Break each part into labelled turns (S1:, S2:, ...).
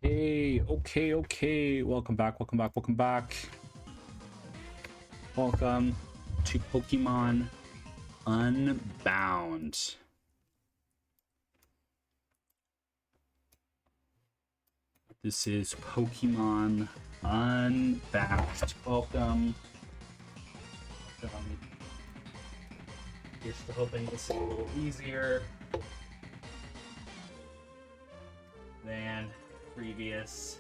S1: Okay. Welcome back. Welcome to Pokemon Unbound. This is Pokemon Unbound. Welcome. Just hoping this is a little easier than previous.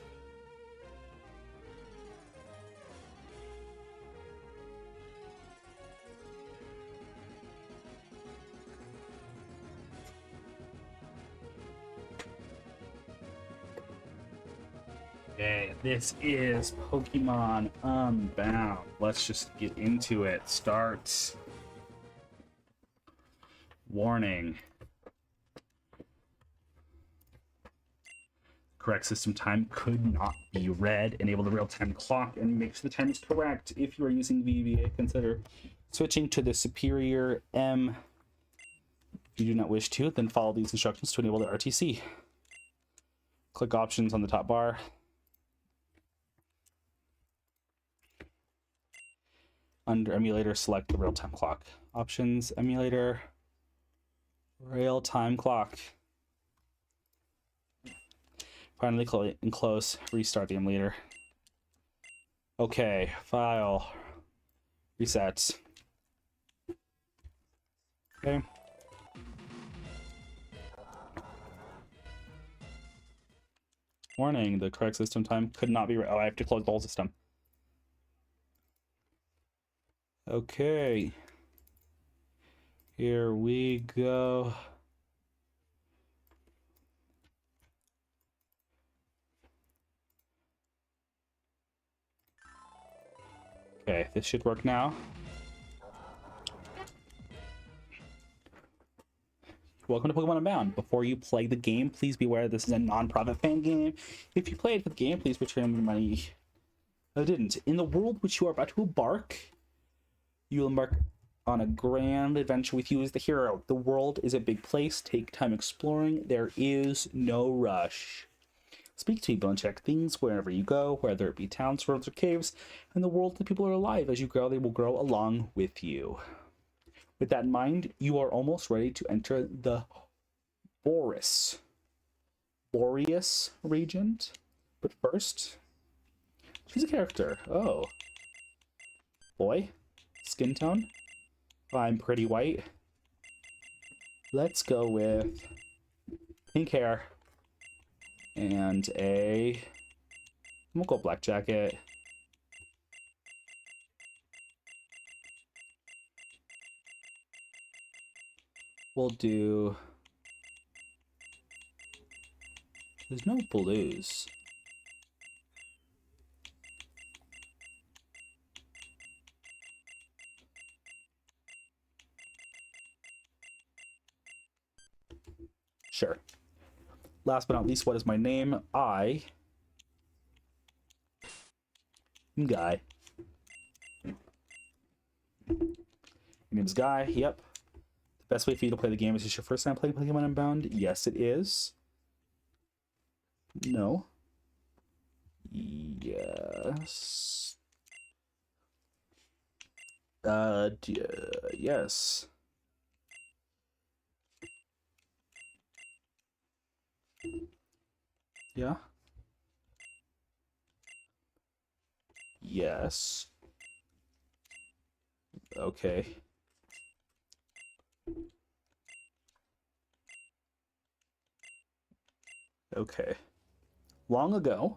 S1: Okay, this is Pokemon Unbound. Let's just get into it. Start. Warning. Correct system time could not be read. Enable the real-time clock and make sure the time is correct. If you are using VBA, consider switching to the superior M. If you do not wish to, then follow these instructions to enable the RTC. Click options on the top bar. Under emulator, select the real-time clock. Options, emulator, real-time clock. Finally close, restart the emulator. Okay, file, reset. Okay. Warning, the correct system time could not be, I have to close the whole system. Okay. Here we go. Okay, this should work now. Welcome to Pokemon Unbound. Before you play the game, please be aware this is a non-profit fan game. If you played for the game, please return the money. I didn't. In the world which you are about to embark, you will embark on a grand adventure with you as the hero. The world is a big place. Take time exploring. There is no rush. Speak to people and check things wherever you go, whether it be towns, roads, or caves. In the world, the people are alive. As you grow, they will grow along with you. With that in mind, you are almost ready to enter the Boreas region. But first, choose a character. Oh. Boy. Skin tone. I'm pretty white. Let's go with pink hair. And we'll go black jacket. We'll do, there's no blues. Sure. Last but not least, what is my name? I am Guy. Your name is Guy, yep. The best way for you to play the game is this your first time playing Pokemon Unbound? Yes, it is. No. Yes. Yes. Yeah. Yes. Okay. Okay. Long ago,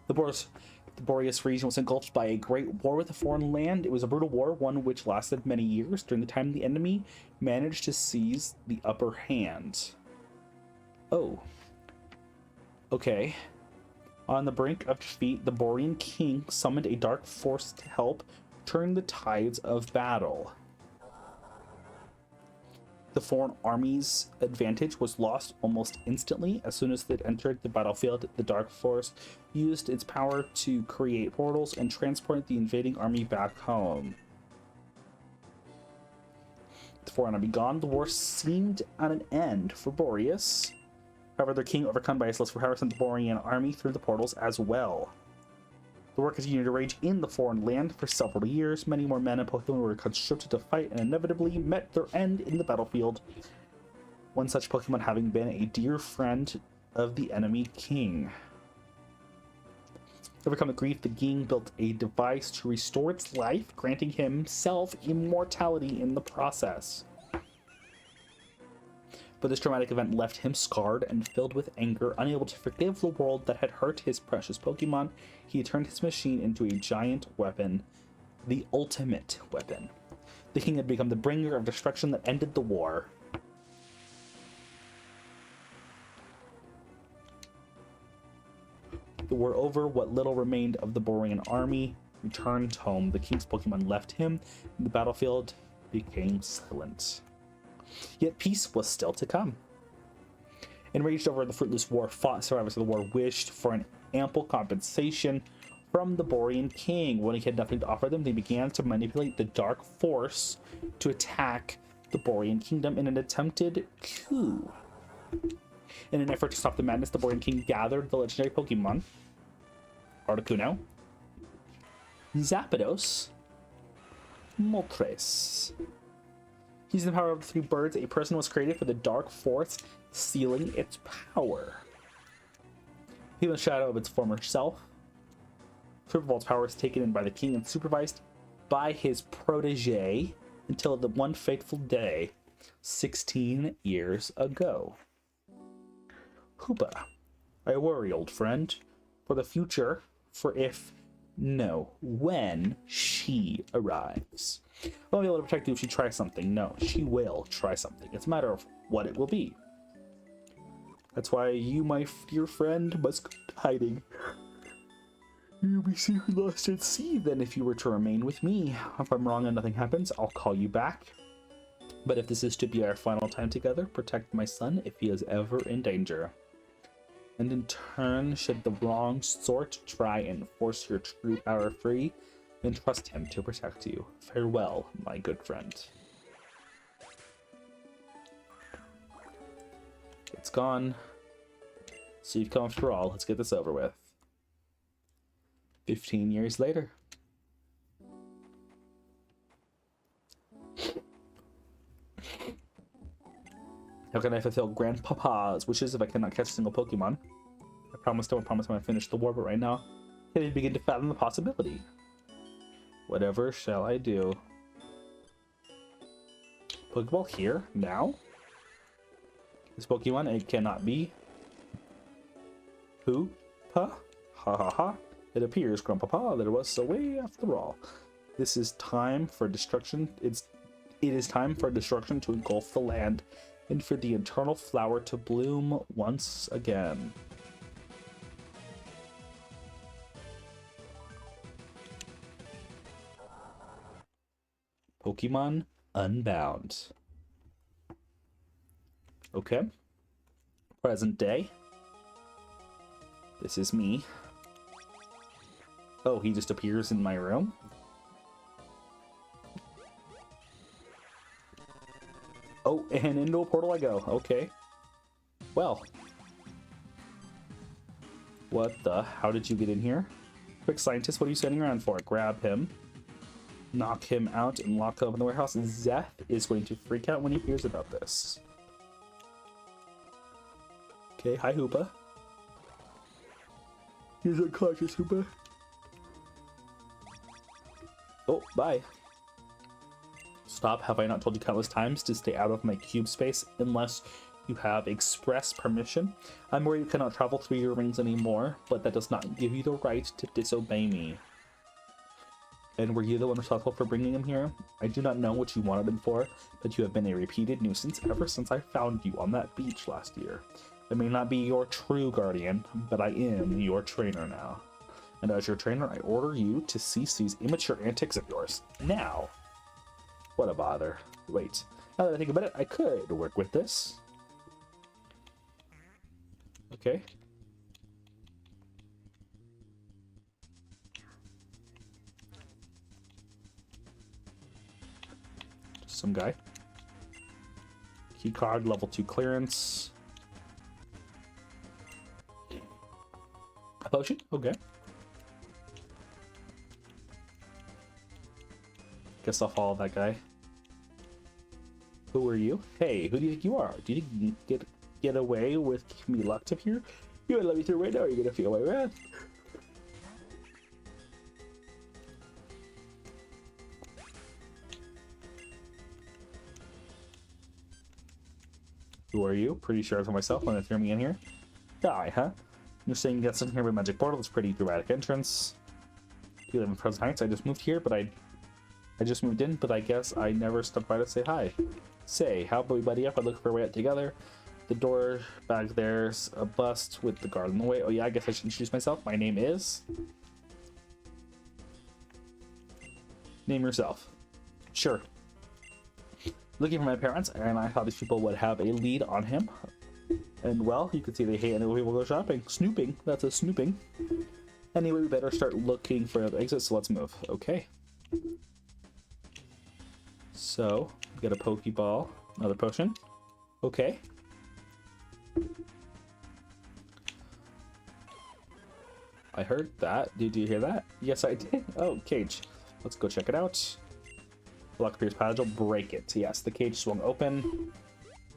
S1: the Boreas region was engulfed by a great war with a foreign land. It was a brutal war, one which lasted many years. During the time, the enemy managed to seize the upper hand. Oh. Okay. On the brink of defeat, the Borean king summoned a dark force to help turn the tides of battle. The foreign army's advantage was lost almost instantly. As soon as it entered the battlefield, the Dark Force used its power to create portals and transport the invading army back home. The foreign army gone, the war seemed at an end for Boreas. However, their king, overcome by his lust for power, sent the Borean army through the portals as well. The war continued to rage in the foreign land for several years. Many more men and Pokemon were conscripted to fight and inevitably met their end in the battlefield. One such Pokemon having been a dear friend of the enemy king. Overcome with grief, the king built a device to restore its life, granting himself immortality in the process. But this traumatic event left him scarred and filled with anger. Unable to forgive the world that had hurt his precious Pokemon, he turned his machine into a giant weapon, the ultimate weapon. The king had become the bringer of destruction that ended the war. The war over, what little remained of the Borean army returned home. The king's Pokemon left him, and the battlefield became silent. Yet peace was still to come. Enraged over the fruitless war fought, survivors of the war wished for an ample compensation from the Borean king. When he had nothing to offer them, they began to manipulate the dark force to attack the Borean kingdom in an attempted coup. In an effort to stop the madness, the Borean king gathered the legendary Pokemon Articuno, Zapdos, Moltres. Using the power of the three birds, a person was created for the dark force, sealing its power. Even the shadow of its former self. Supervolt's power is taken in by the king and supervised by his protege until the one fateful day, 16 years ago. Hoopa, I worry, old friend, for the future, when she arrives. I won't be able to protect you if she tries something. No, she will try something. It's a matter of what it will be. That's why you, my dear friend, must go hiding. You'll be safely lost at sea then if you were to remain with me. If I'm wrong and nothing happens, I'll call you back. But if this is to be our final time together, protect my son if he is ever in danger. And in turn, should the wrong sort try and force your true power free, then trust him to protect you. Farewell, my good friend. It's gone. So you've come after all. Let's get this over with. 15 years later. How can I fulfill Grandpapa's wishes if I cannot catch a single Pokemon? I don't promise when I finish the war, but right now, I can't even begin to fathom the possibility. Whatever shall I do? Pokeball here? Now? This Pokemon, it cannot be. Who? Ha? Ha ha ha. It appears, Grandpapa, that it was so way after all. This is time for destruction. It is time for destruction to engulf the land, and for the eternal flower to bloom once again. Pokemon Unbound. Okay. Present day. This is me. Oh, he just appears in my room? Oh, and into a portal I go. Okay. Well. What the? How did you get in here? Quick scientist, what are you standing around for? Grab him. Knock him out and lock him up in the warehouse. Zeth is going to freak out when he hears about this. Okay, hi Hoopa. He's unconscious, Hoopa. Oh, bye. Stop, have I not told you countless times to stay out of my cube space unless you have express permission? I'm worried you cannot travel through your rings anymore, but that does not give you the right to disobey me. And were you the one responsible for bringing him here? I do not know what you wanted him for, but you have been a repeated nuisance ever since I found you on that beach last year. I may not be your true guardian, but I am your trainer now. And as your trainer, I order you to cease these immature antics of yours. Now! What a bother. Wait, now that I think about it, I could work with this. Okay. Just some guy. Keycard, level 2 clearance. A potion? Okay. Guess I'll follow that guy. Who are you? Hey, who do you think you are? Do you think you can get away with me locked up here? You gonna let me through right now, or are you gonna feel my wrath? Who are you? Pretty sure it's myself when they threw me in here. Die, huh? You're saying you got something here with magic portal. It's pretty dramatic entrance. You live in Frozen Heights. I just moved here, but I just moved in, but I guess I never stopped by to say hi. Say, how about we buddy up and look for a way out together? The door back there's a bust with the guard in the way. Oh yeah, I guess I should introduce myself. My name is... Name yourself. Sure. Looking for my parents, and I thought these people would have a lead on him. And well, you can see they hate any people go shopping. Snooping. That's a snooping. Anyway, we better start looking for another exit, so let's move. Okay. So, get a Pokeball, another potion. Okay. I heard that. Did you hear that? Yes, I did. Oh, cage. Let's go check it out. Block appears paddle, break it. Yes, the cage swung open.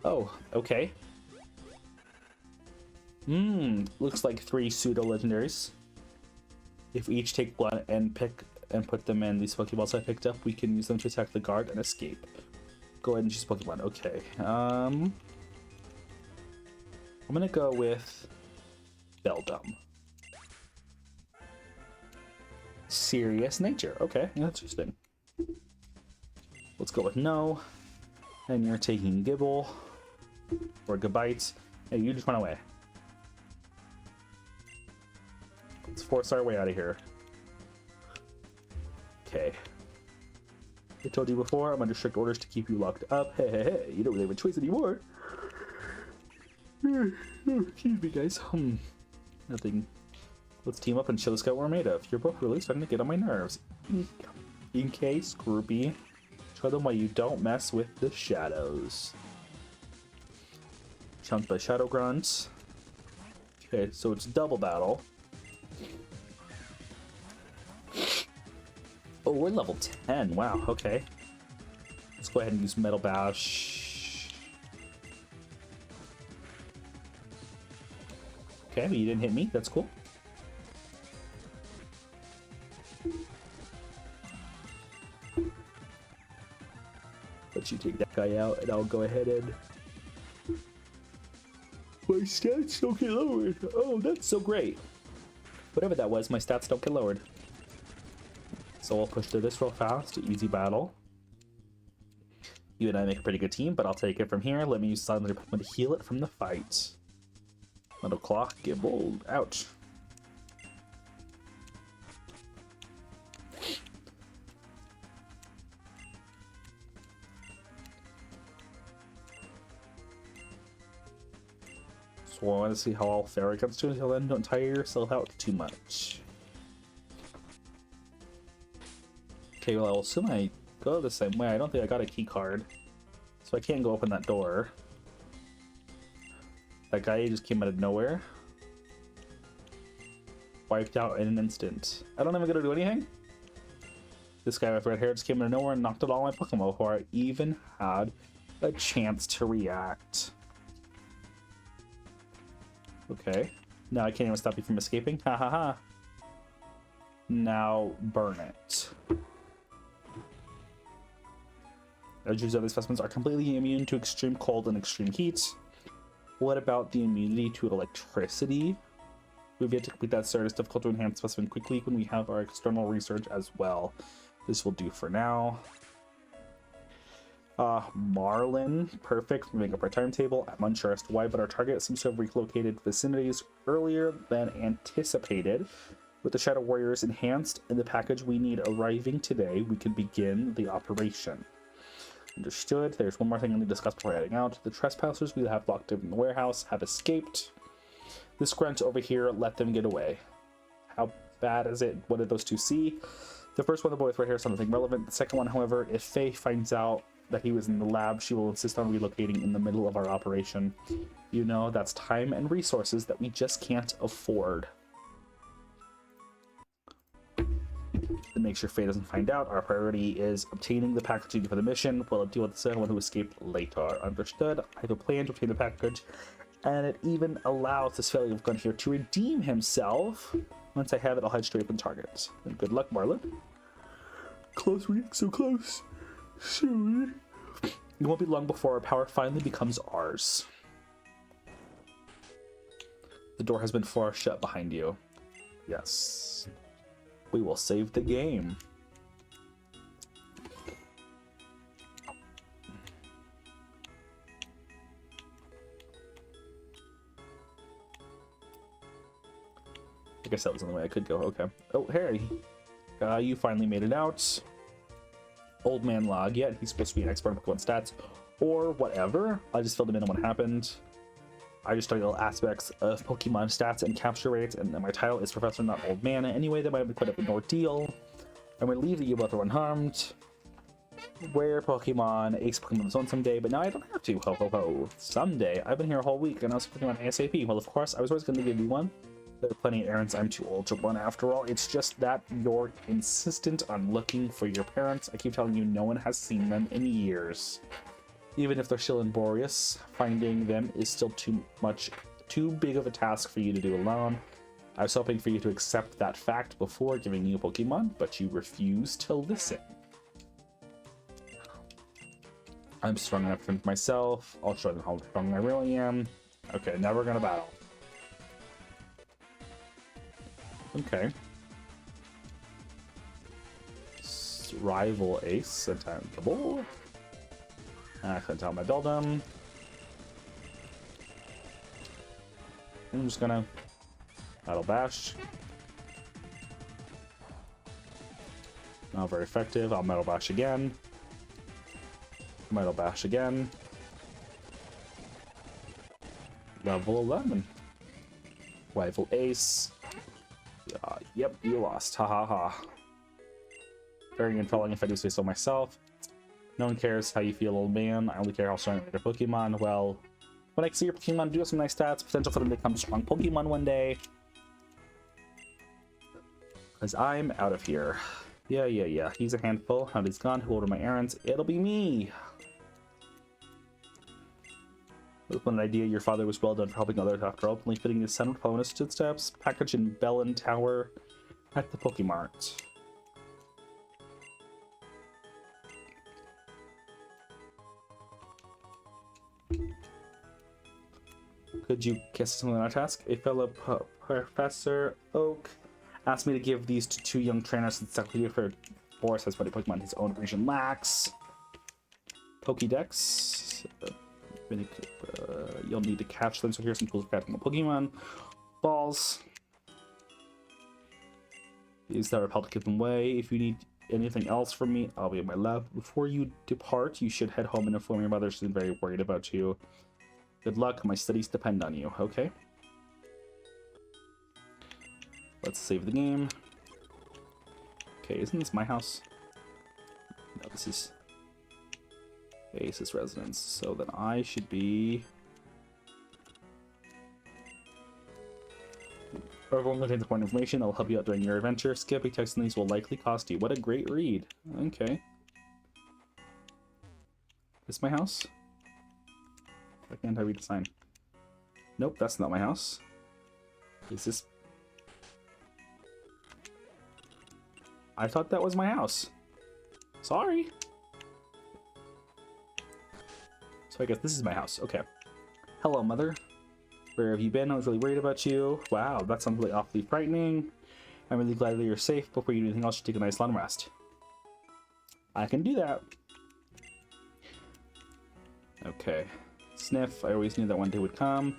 S1: Oh, okay. Looks like 3 pseudo legendaries. If we each take one and put them in these Pokeballs I picked up, we can use them to attack the guard and escape. Go ahead and choose Pokemon. Okay. I'm gonna go with Beldum. Serious nature. Okay, interesting. Let's go with no. And you're taking Gibble. Or Gabite. Hey, you just run away. Let's force our way out of here. Okay. I told you before, I'm under strict orders to keep you locked up. Hey, hey, hey, you don't really have a choice anymore. Excuse me, guys. Nothing. Let's team up and show this guy what we're made of. You're both really starting to get on my nerves. Okay, Scroopy. Show them why you don't mess with the shadows. Chunked by Shadow Grunt. Okay, so it's double battle. Oh, we're level 10. Wow, okay. Let's go ahead and use Metal Bash. Okay, but you didn't hit me. That's cool. Let you take that guy out, and I'll go ahead and... My stats don't get lowered. Oh, that's so great. Whatever that was, my stats don't get lowered. So I'll push through this real fast. Easy battle. You and I make a pretty good team, but I'll take it from here. Let me use Silent Pokemon to heal it from the fight. Metal Claw, Gibble, ouch. So I want to see how I'll fare against you until then. Don't tire yourself out too much. Okay, well, I'll assume I go the same way. I don't think I got a key card, so I can't go open that door. That guy just came out of nowhere. Wiped out in an instant. I don't even get to do anything. This guy with red hair just came out of nowhere and knocked out all my Pokemon before I even had a chance to react. Okay. Now I can't even stop you from escaping. Ha ha ha. Now burn it. These other specimens are completely immune to extreme cold and extreme heat. What about the immunity to electricity? We've yet to complete that start. It's difficult to enhance specimen quickly when we have our external research as well. This will do for now. Marlin, perfect. We make up our timetable. I'm unsure as to why, but our target seems to have relocated vicinities earlier than anticipated. With the Shadow Warriors enhanced and the package we need arriving today, we can begin the operation. Understood. There's one more thing I need to discuss before heading out. The trespassers we have locked in the warehouse have escaped. This grunt over here, let them get away. How bad is it? What did those two see? The first one, the boy with red hair, something relevant. The second one, however, if Faye finds out that he was in the lab, she will insist on relocating in the middle of our operation. You know, that's time and resources that we just can't afford. and make sure Faye doesn't find out. Our priority is obtaining the package for the mission. We'll deal with the second one who escaped later. Understood? I have a plan to obtain the package, and it even allows this failure of gun here to redeem himself. Once I have it, I'll head straight for the target. And good luck, Marlon. Close, we so close. Soon. It won't be long before our power finally becomes ours. The door has been forced shut behind you. Yes. We will save the game. I guess that was the only way I could go. Okay. Oh, Harry. You finally made it out. Old man log. Yeah, he's supposed to be an expert in Pokemon stats. Or whatever. I just filled him in on what happened. I just studied all aspects of Pokemon stats and capture rates, and my title is Professor, not Old Man. Anyway, that might have been quite an ordeal. I'm relieved that you both are unharmed. Rare Pokemon, ace Pokemon on its own someday, but now I don't have to. Ho ho ho. Someday. I've been here a whole week, and I was Pokemon ASAP. Well, of course, I was always going to give you one. There are plenty of errands I'm too old to run after all. It's just that you're insistent on looking for your parents. I keep telling you no one has seen them in years. Even if they're still in Boreas, finding them is still too big of a task for you to do alone. I was hoping for you to accept that fact before giving you Pokemon, but you refuse to listen. I'm strong enough to defend myself. I'll show them how strong I really am. Okay, now we're gonna battle. Okay. Rival Ace, attackable. I couldn't tell my Beldum. I'm just gonna Battle Bash. Not very effective. I'll Metal Bash again. Metal Bash again. Level 11. Rival Ace. Yep, you lost. Ha ha ha. Very enthralling if I do say so myself. No one cares how you feel, old man. I only care how strong your Pokemon. Well, when I see your Pokemon do have some nice stats, potential for them to become strong Pokemon one day. Because I'm out of here. Yeah. He's a handful. Now he's gone. Who ordered my errands? It'll be me. With one idea, your father was well done for helping others after ultimately fitting his son with bonus to steps. Package in Bellin Tower at the Pokemart. Could you guess something on our task? A fellow Professor Oak asked me to give these to two young trainers since Encyclopedia for Forest has many Pokemon his own region lacks. Pokédex. You'll need to catch them, so here's some tools for catching a Pokemon. Balls. Use that repel to keep them away. If you need anything else from me, I'll be at my lab. Before you depart, you should head home and inform your mother. She's very worried about you. Good luck. My studies depend on you. Okay. Let's save the game. Okay, isn't this my house? No, this is Ace's residence. So then I should be... Everyone contains important information that will help you out during your adventure. Skipping text in these will likely cost you. What a great read. Okay. Is this my house? Why can't I read the sign? Nope, that's not my house. Is this... I thought that was my house. Sorry. So I guess this is my house. Okay. Hello, Mother. Where have you been? I was really worried about you. Wow, that sounds really awfully frightening. I'm really glad that you're safe. Before you do anything else, you take a nice long rest. I can do that. Okay. Sniff, I always knew that one day would come.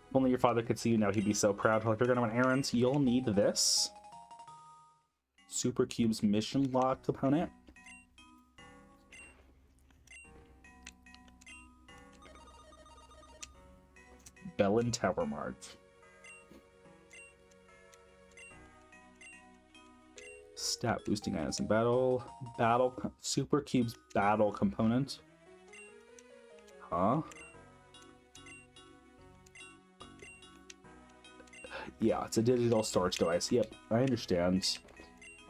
S1: If only your father could see you now, he'd be so proud. If you're gonna run errands, you'll need this. Super Cube's mission log component. Bellin Tower Mart. Stat boosting items in battle. Super Cube's battle component. Huh? Yeah, it's a digital storage device. Yep, I understand.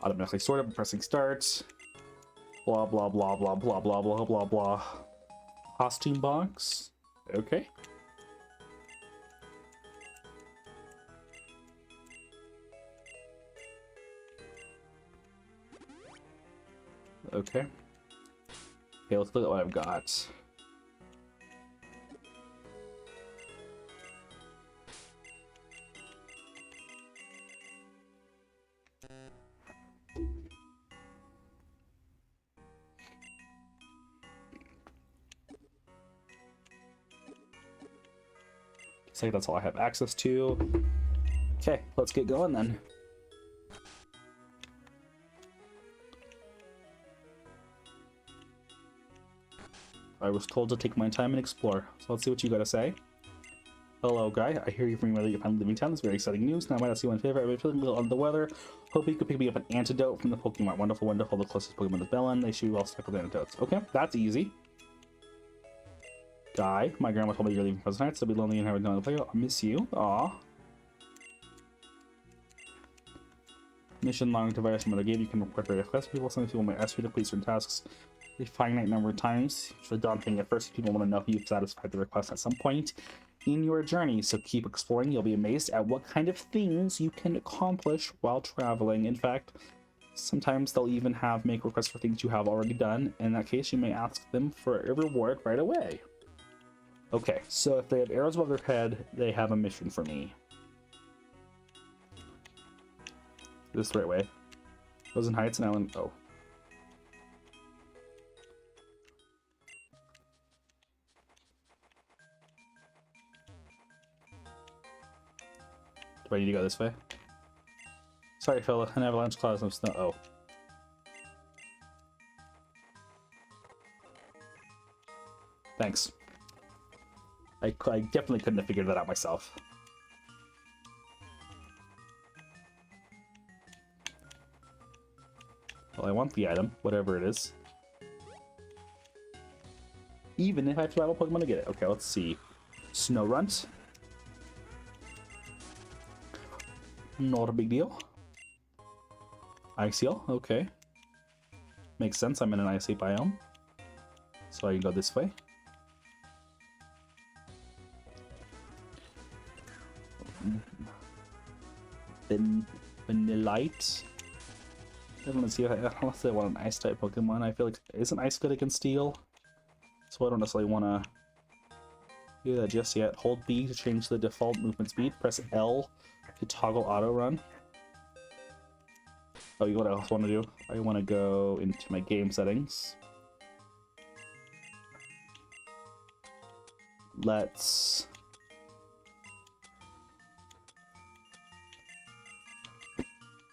S1: Automatically sort it, pressing start. Blah, blah, blah, blah, blah, blah, blah, blah, blah. Costume box. Okay. Okay. Okay, let's look at what I've got. Looks like that's all I have access to. Okay, let's get going then. I was told to take my time and explore, so let's see what you gotta say. Hello, guy. I hear you from your mother. You found living town. That's very exciting news. Now, I might ask you one favor. I've been feeling a little under the weather. Hope you could pick me up an antidote from the Pokemon. Wonderful, wonderful. The closest Pokemon is Bellin. They should be well stuck with antidotes. Okay, that's easy. Guy, my grandma told me you're leaving for tonight, so I'll be lonely and having no one to play. I'll miss you. Aw. Mission long to virus your mother gave you can report various requests. Some people might ask you to complete certain tasks a finite number of times. It's really daunting at first. People want to know if you've satisfied the request at some point in your journey, so keep exploring. You'll be amazed at what kind of things you can accomplish while traveling. In fact, sometimes they'll even make requests for things you have already done. In that case, you may ask them for a reward right away. Okay, so if they have arrows above their head, they have a mission for me. This the right way. Frozen Heights and Island. Oh. Do I need to go this way? Sorry, fella. An avalanche clouds of snow. Oh. Thanks. I definitely couldn't have figured that out myself. Well, I want the item, whatever it is. Even if I have to battle Pokemon to get it. Okay, let's see. Snorunt. Not a big deal. Iceal, okay. Makes sense, I'm in an icy biome. So I can go this way. Vanillite. I don't see. I don't say I want an ice type Pokemon. I feel like isn't ice good against steel? So I don't necessarily want to do that just yet. Hold B to change the default movement speed. Press L to toggle auto run. Oh, you know what I also want to do? I want to go into my game settings.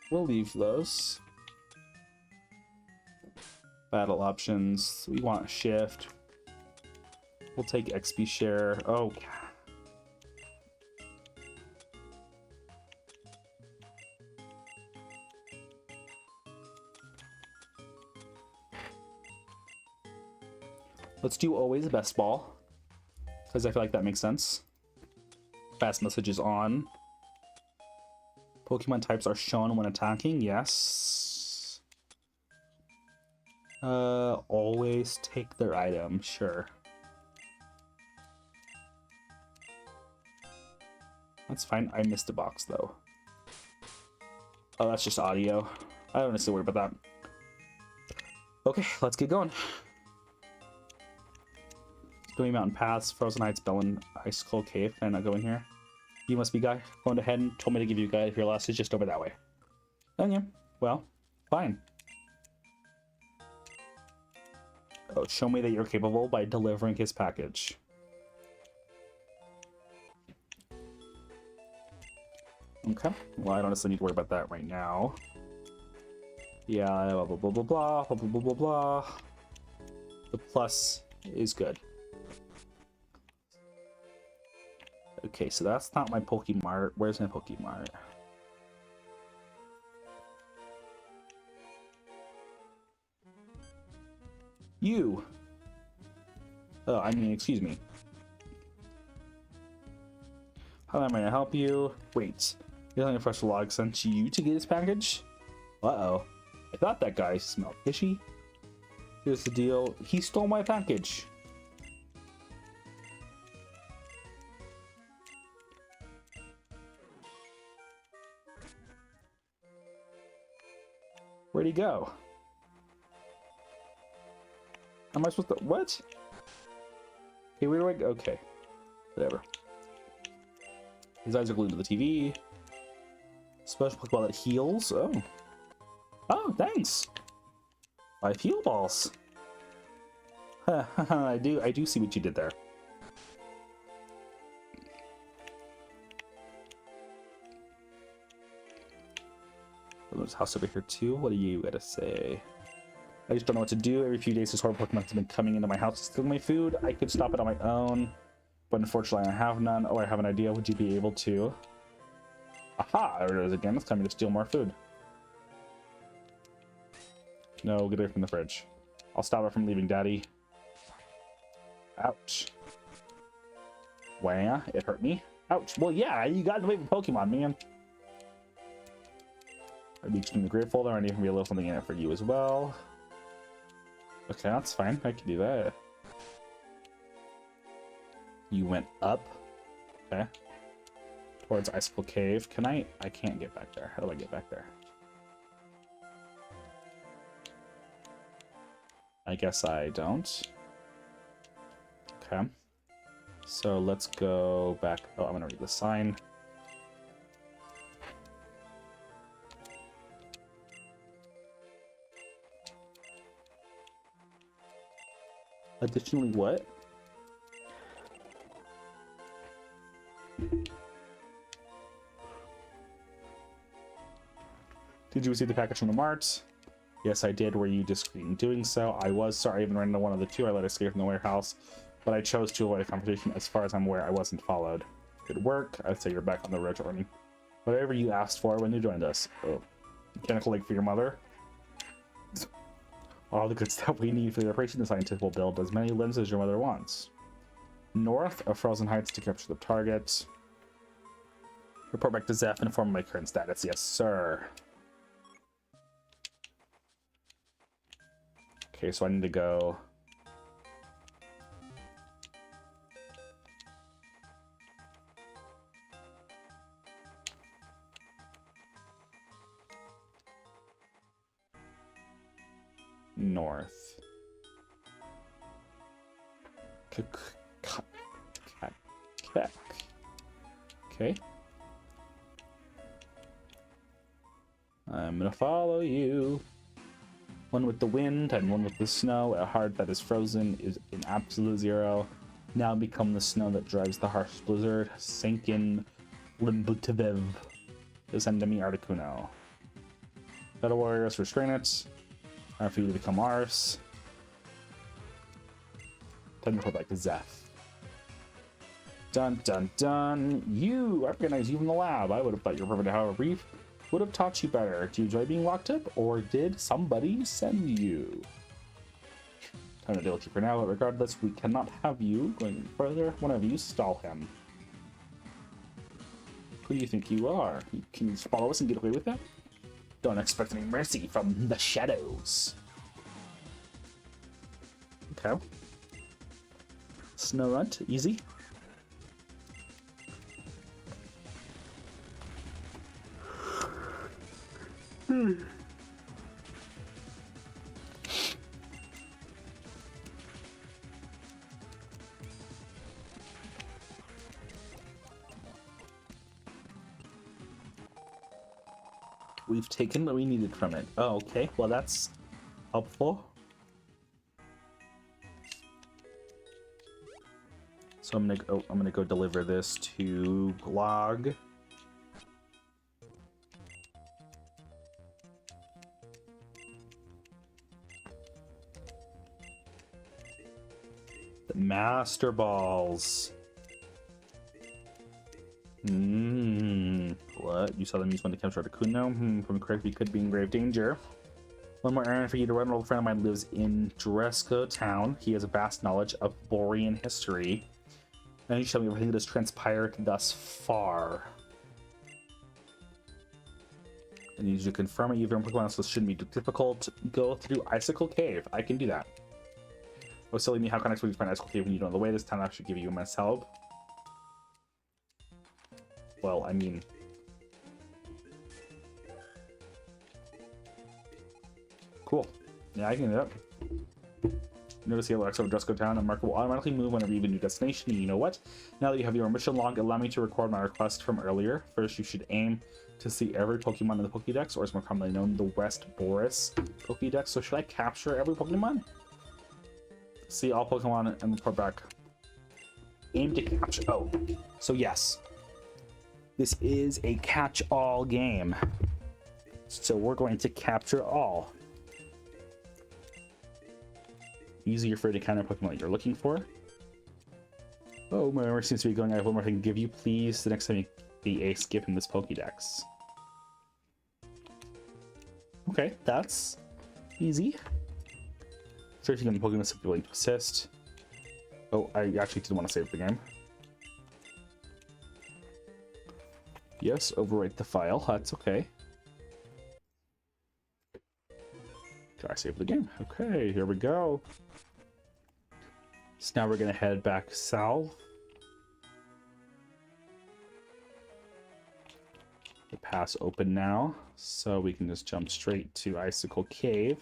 S1: We'll leave those. Battle options. We want shift. We'll take XP share. Oh, let's do always best ball, because I feel like that makes sense. Fast message is on. Pokemon types are shown when attacking. Yes. Always take their item. Sure. That's fine. I missed a box though. Oh, that's just audio. I don't necessarily worry about that. Okay, let's get going. Snowy Mountain Paths, Frozen Heights, Bellin, Icicle Cave. Can I not go in here? You must be guy. Going ahead and told me to give you a guide if your last is just over that way. Okay, well, fine. Oh, show me that you're capable by delivering his package. Okay, well, I don't necessarily need to worry about that right now. Yeah, blah, blah, blah, blah, blah, blah, blah, blah, blah. The plus is good. Okay, so that's not my Pokemart. Where's my Pokemart? You! Oh, I mean, excuse me. How am I gonna help you? Wait, you're only a fresh log sent you to get this package? Uh-oh. I thought that guy smelled fishy. Here's the deal. He stole my package. Where'd he go? Am I supposed to... What? Hey, where do I go? Okay. Whatever. His eyes are glued to the TV. Special Pokeball that heals. Oh. Oh, thanks. 5 heal balls. I do see what you did there. There's a house over here too. What do you gotta say? I just don't know what to do. Every few days this horrible Pokemon has been coming into my house stealing my food. I could stop it on my own, but unfortunately I have none. Oh, I have an idea. Would you be able to? Aha! There it is again. It's coming to steal more food. No, get away from the fridge. I'll stop it from leaving, Daddy. Ouch. Wah, it hurt me. Ouch. Well, yeah, you got away from Pokemon, man. I'd be extremely grateful. There might even be a little something in it for you as well. Okay, that's fine. I can do that. You went up. Okay. Towards Icicle Cave. Can I? I can't get back there. How do I get back there? I guess I don't. Okay. So let's go back. Oh, I'm gonna read the sign. Additionally, what? Did you receive the package from the mart? Yes, I did. Were you discreet in doing so? I was sorry. I even ran into one of the two. I let her escape from the warehouse, but I chose to avoid a confrontation. As far as I'm aware, I wasn't followed. Good work. I'd say you're back on the road to earning whatever you asked for when you joined us. Oh, mechanical leg for your mother. All the good stuff we need for the operation. The scientist will build as many lenses as your mother wants. North of Frozen Heights to capture the target. Report back to Zeph and inform my current status. Yes, sir. Okay, so I need to go... north. Okay. I'm gonna follow you. One with the wind and one with the snow. A heart that is frozen is an absolute zero. Now become the snow that drives the harsh blizzard. Sink in Limbutiviv. Descendami Articuno. Battle Warriors, restrain it. Time for you to become ours. Time to report back to Zeph. Dun dun dun. You! I recognize you from the lab. I would have thought you were perfect, however brief. Would have taught you better. Do you enjoy being locked up, or did somebody send you? Time to deal with you for now, but regardless, we cannot have you going further. One of you stall him. Who do you think you are? Can you follow us and get away with that? Don't expect any mercy from the shadows. Okay. Snow Runt, easy. We've taken what we needed from it. Oh, okay. Well, that's helpful. So I'm gonna go deliver this to Glog. The Master Balls. What? You saw them use one to capture Articuno? From correct, we could be in grave danger. One more errand for you to run. An old friend of mine lives in Dresco Town. He has a vast knowledge of Borean history. And you tell me everything that has transpired thus far. I need you to confirm it. You've earned Pokemon, so this shouldn't be difficult. Go through Icicle Cave. I can do that. Oh, silly me. How can I expect you to find Icicle Cave when you don't know the way? This town actually give you immense help. Well, I mean... Cool. Yeah, I can do that. Notice the yellow X over Dresco Town, and marker will automatically move whenever you have a new destination. And you know what? Now that you have your mission log, allow me to record my request from earlier. First, you should aim to see every Pokemon in the Pokédex, or as more commonly known, the West Boris Pokédex. So should I capture every Pokemon? See all Pokemon and report back. Aim to capture. Oh, so yes. This is a catch-all game. So we're going to capture all. Easier for you to counter Pokemon that you're looking for. Oh, my memory seems to be going. I have one more thing to give you. Please, the next time you be a skip in this Pokédex. Okay, that's easy. Searching on the Pokemon simply willing to assist. Oh, I actually didn't want to save the game. Yes, overwrite the file. That's okay. Try to save the game. Okay, here we go. So now we're gonna head back south. The pass open now, so we can just jump straight to Icicle Cave.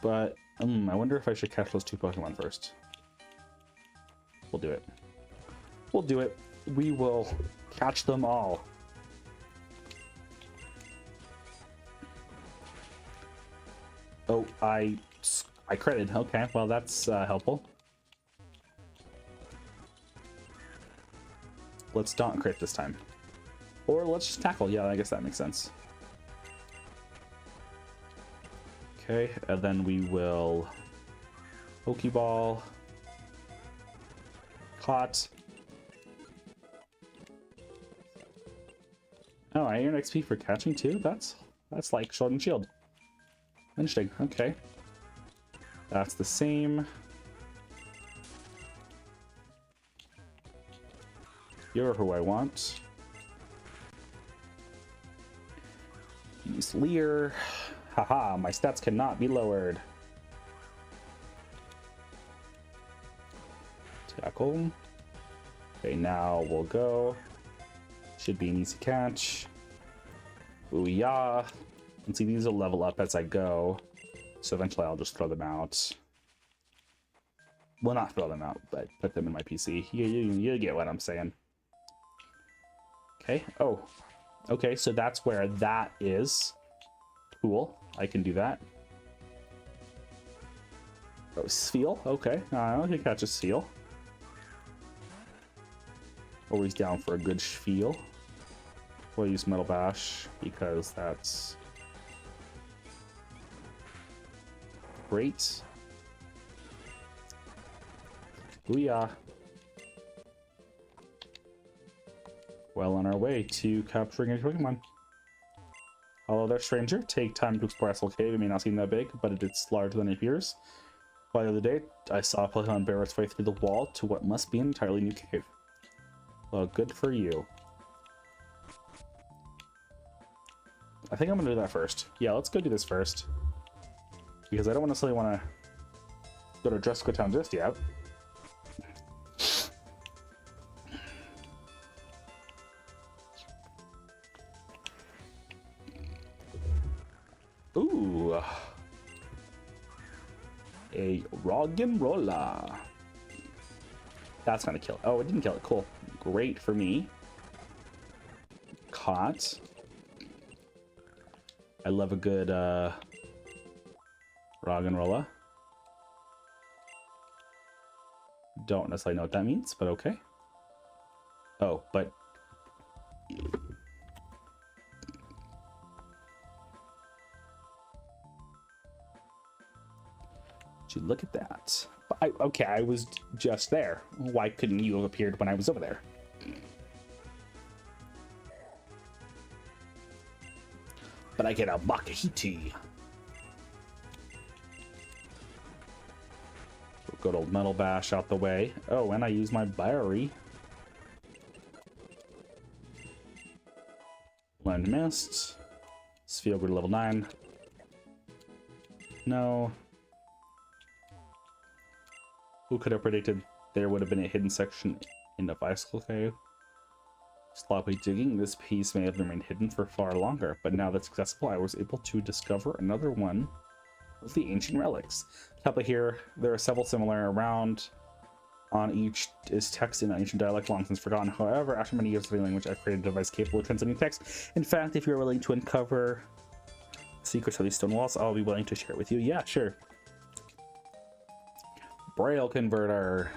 S1: But I wonder if I should catch those two Pokemon first. We'll do it. We'll do it. We will catch them all. Oh, I critted. Okay, well that's helpful. Let's don't crit this time. Or let's just tackle. Yeah, I guess that makes sense. Okay, and then we will Pokeball. Caught. Oh, I earn XP for catching too? That's like Sword and Shield. Interesting. Okay. That's the same. You're who I want. Use Leer. Haha, my stats cannot be lowered. Tackle. Okay, now we'll go. Should be an easy catch. Booyah. And see, these will level up as I go. So eventually I'll just throw them out. Well, not throw them out, but put them in my PC. You get what I'm saying. Okay. Oh. Okay, so that's where that is. Cool. I can do that. Oh, Seal. Okay. I can catch a Seal. Always down for a good Spiel. We'll use Metal Bash because that's great. Booyah. Well on our way to capturing a Pokemon. Hello there, stranger. Take time to explore Icicle Cave. It may not seem that big, but it's larger than it appears. Well, the other day, I saw a Pokemon bear its way through the wall to what must be an entirely new cave. Well, good for you. I think I'm gonna do that first. Yeah, let's go do this first. Because I don't necessarily want to go to Dresco Town just yet. Ooh. A Roggenrola. That's gonna kill it. Oh, it didn't kill it. Cool. Great for me. Caught. I love a good Roggenrola. Don't necessarily know what that means, but okay. Oh, but would you look at that? Okay, I was just there. Why couldn't you have appeared when I was over there? But I get a Makahiti. Good old Metal Bash out the way. Oh, and I use my Berry. Blend Mist. Spheogre level 9. No. Who could have predicted there would have been a hidden section in the bicycle cave? Sloppy digging, this piece may have remained hidden for far longer, but now that's accessible, I was able to discover another one of the ancient relics. Top of here, there are several similar around. On each is text in an ancient dialect long since forgotten. However, after many years of the language, I've created a device capable of translating text. In fact, if you're willing to uncover secrets of these stone walls, I'll be willing to share it with you. Yeah, sure. Braille converter.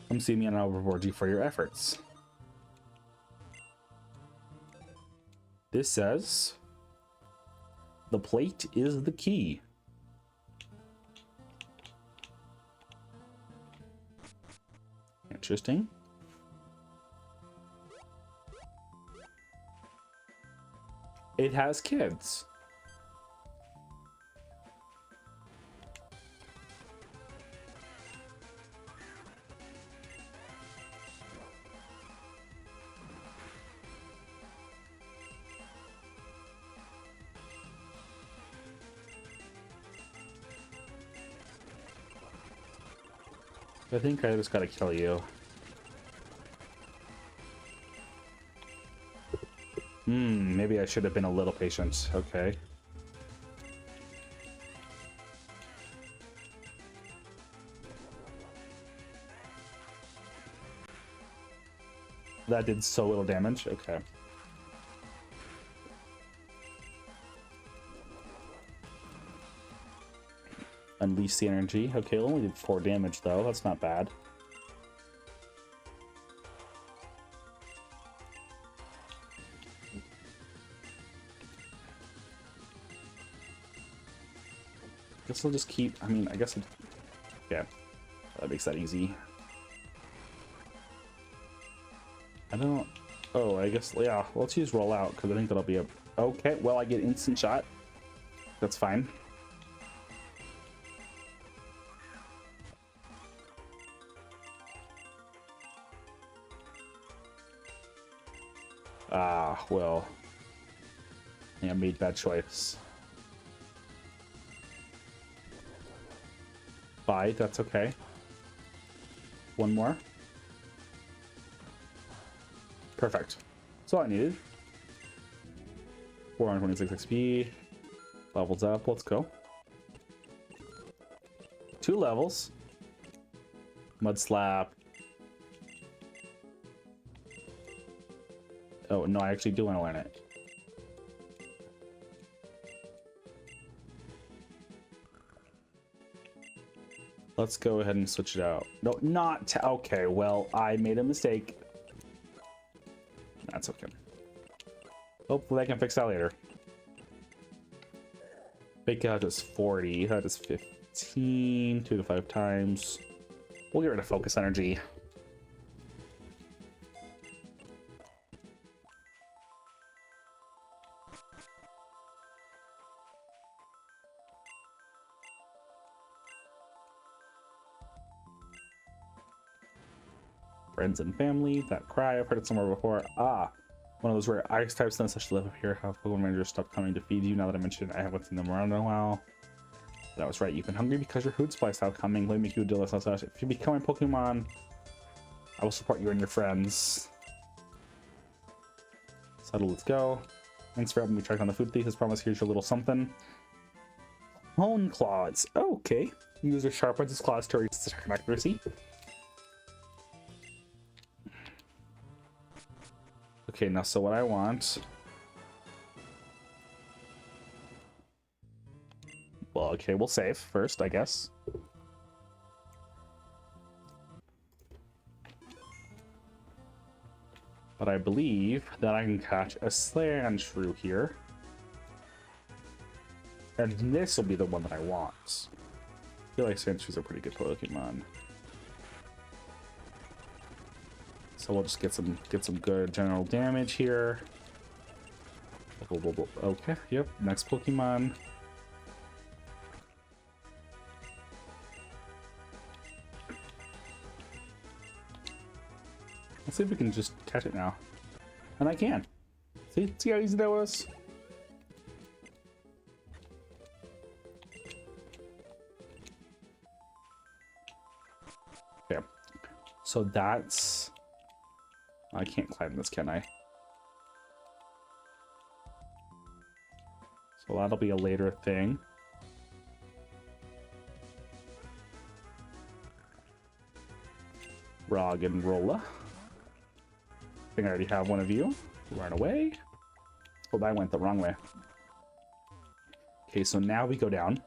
S1: Come see me and I'll reward you for your efforts. This says, the plate is the key. Interesting. It has kids. I think I just gotta kill you. Maybe I should have been a little patient. Okay. That did so little damage. Okay. Unleash the energy. Okay, it only did 4 damage though. That's not bad. Guess I'll just keep. I mean, I guess. Yeah, that makes that easy. I don't. Oh, I guess. Yeah, let's use roll out because I think that'll be a. Okay, well, I get instant shot. That's fine. Ah, well. Yeah, I made bad choice. Bye, that's okay. One more. Perfect. That's all I needed. 426 XP. Levels up, let's go. 2 levels. Mud Slap. Oh, no, I actually do want to learn it. Let's go ahead and switch it out. No, not okay, well, I made a mistake. That's okay. Hopefully I can fix that later. Fake out is 40. That is 15. 2 to 5 times. We'll get rid of focus energy. Friends and family, that cry, I've heard it somewhere before. Ah, one of those rare ice types that such live up here. Have Pokemon Rangers stopped coming to feed you? Now that I mentioned it, I haven't seen them around in a while. That was right, you've been hungry because your food supply stopped coming. Let me make you a deal. If you become a Pokemon, I will support you and your friends. Settle, let's go. Thanks for helping me track down the food thief. As promised, here's your little something. Hone claws. Okay. User sharpens his claws to increase attack accuracy. Okay, now so what I want. Well, okay, we'll save first, I guess. But I believe that I can catch a Sandshrew here. And this will be the one that I want. I feel like Sandshrews are pretty good Pokemon. So we'll just get some good general damage here. Okay, yep, next Pokemon. Let's see if we can just catch it now. And I can. See how easy that was? Okay. So that's... I can't climb this, can I? So that'll be a later thing. Rog and Rolla. I think I already have one of you. Run away. Oh, I went the wrong way. Okay, so now we go down.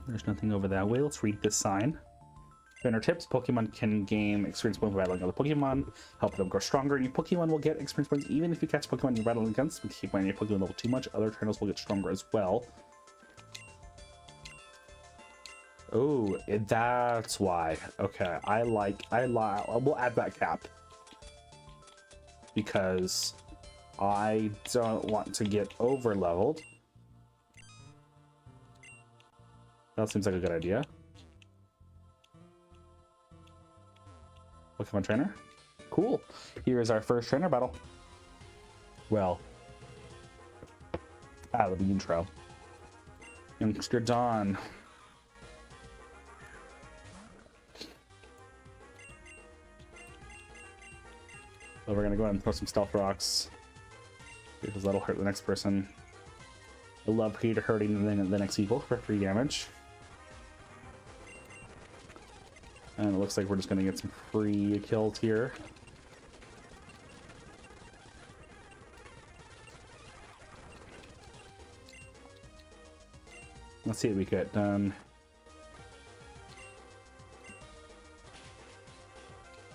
S1: There's nothing over that way. Let's read this sign. Trainer tips: Pokemon can gain experience points by battling other Pokemon, help them grow stronger. Your Pokemon will get experience points even if you catch Pokemon you're battling against. If you keep your Pokemon level too much, other trainers will get stronger as well. Oh, that's why. Okay, we'll add that cap. Because I don't want to get over leveled. That seems like a good idea. Pokemon trainer. Cool. Here is our first trainer battle. Well, out of the intro. Youngster Dawn. So we're gonna go ahead and throw some stealth rocks because that'll hurt the next person. I love hurting the next equal for 3 damage. And it looks like we're just gonna get some free kills here. Let's see what we get done.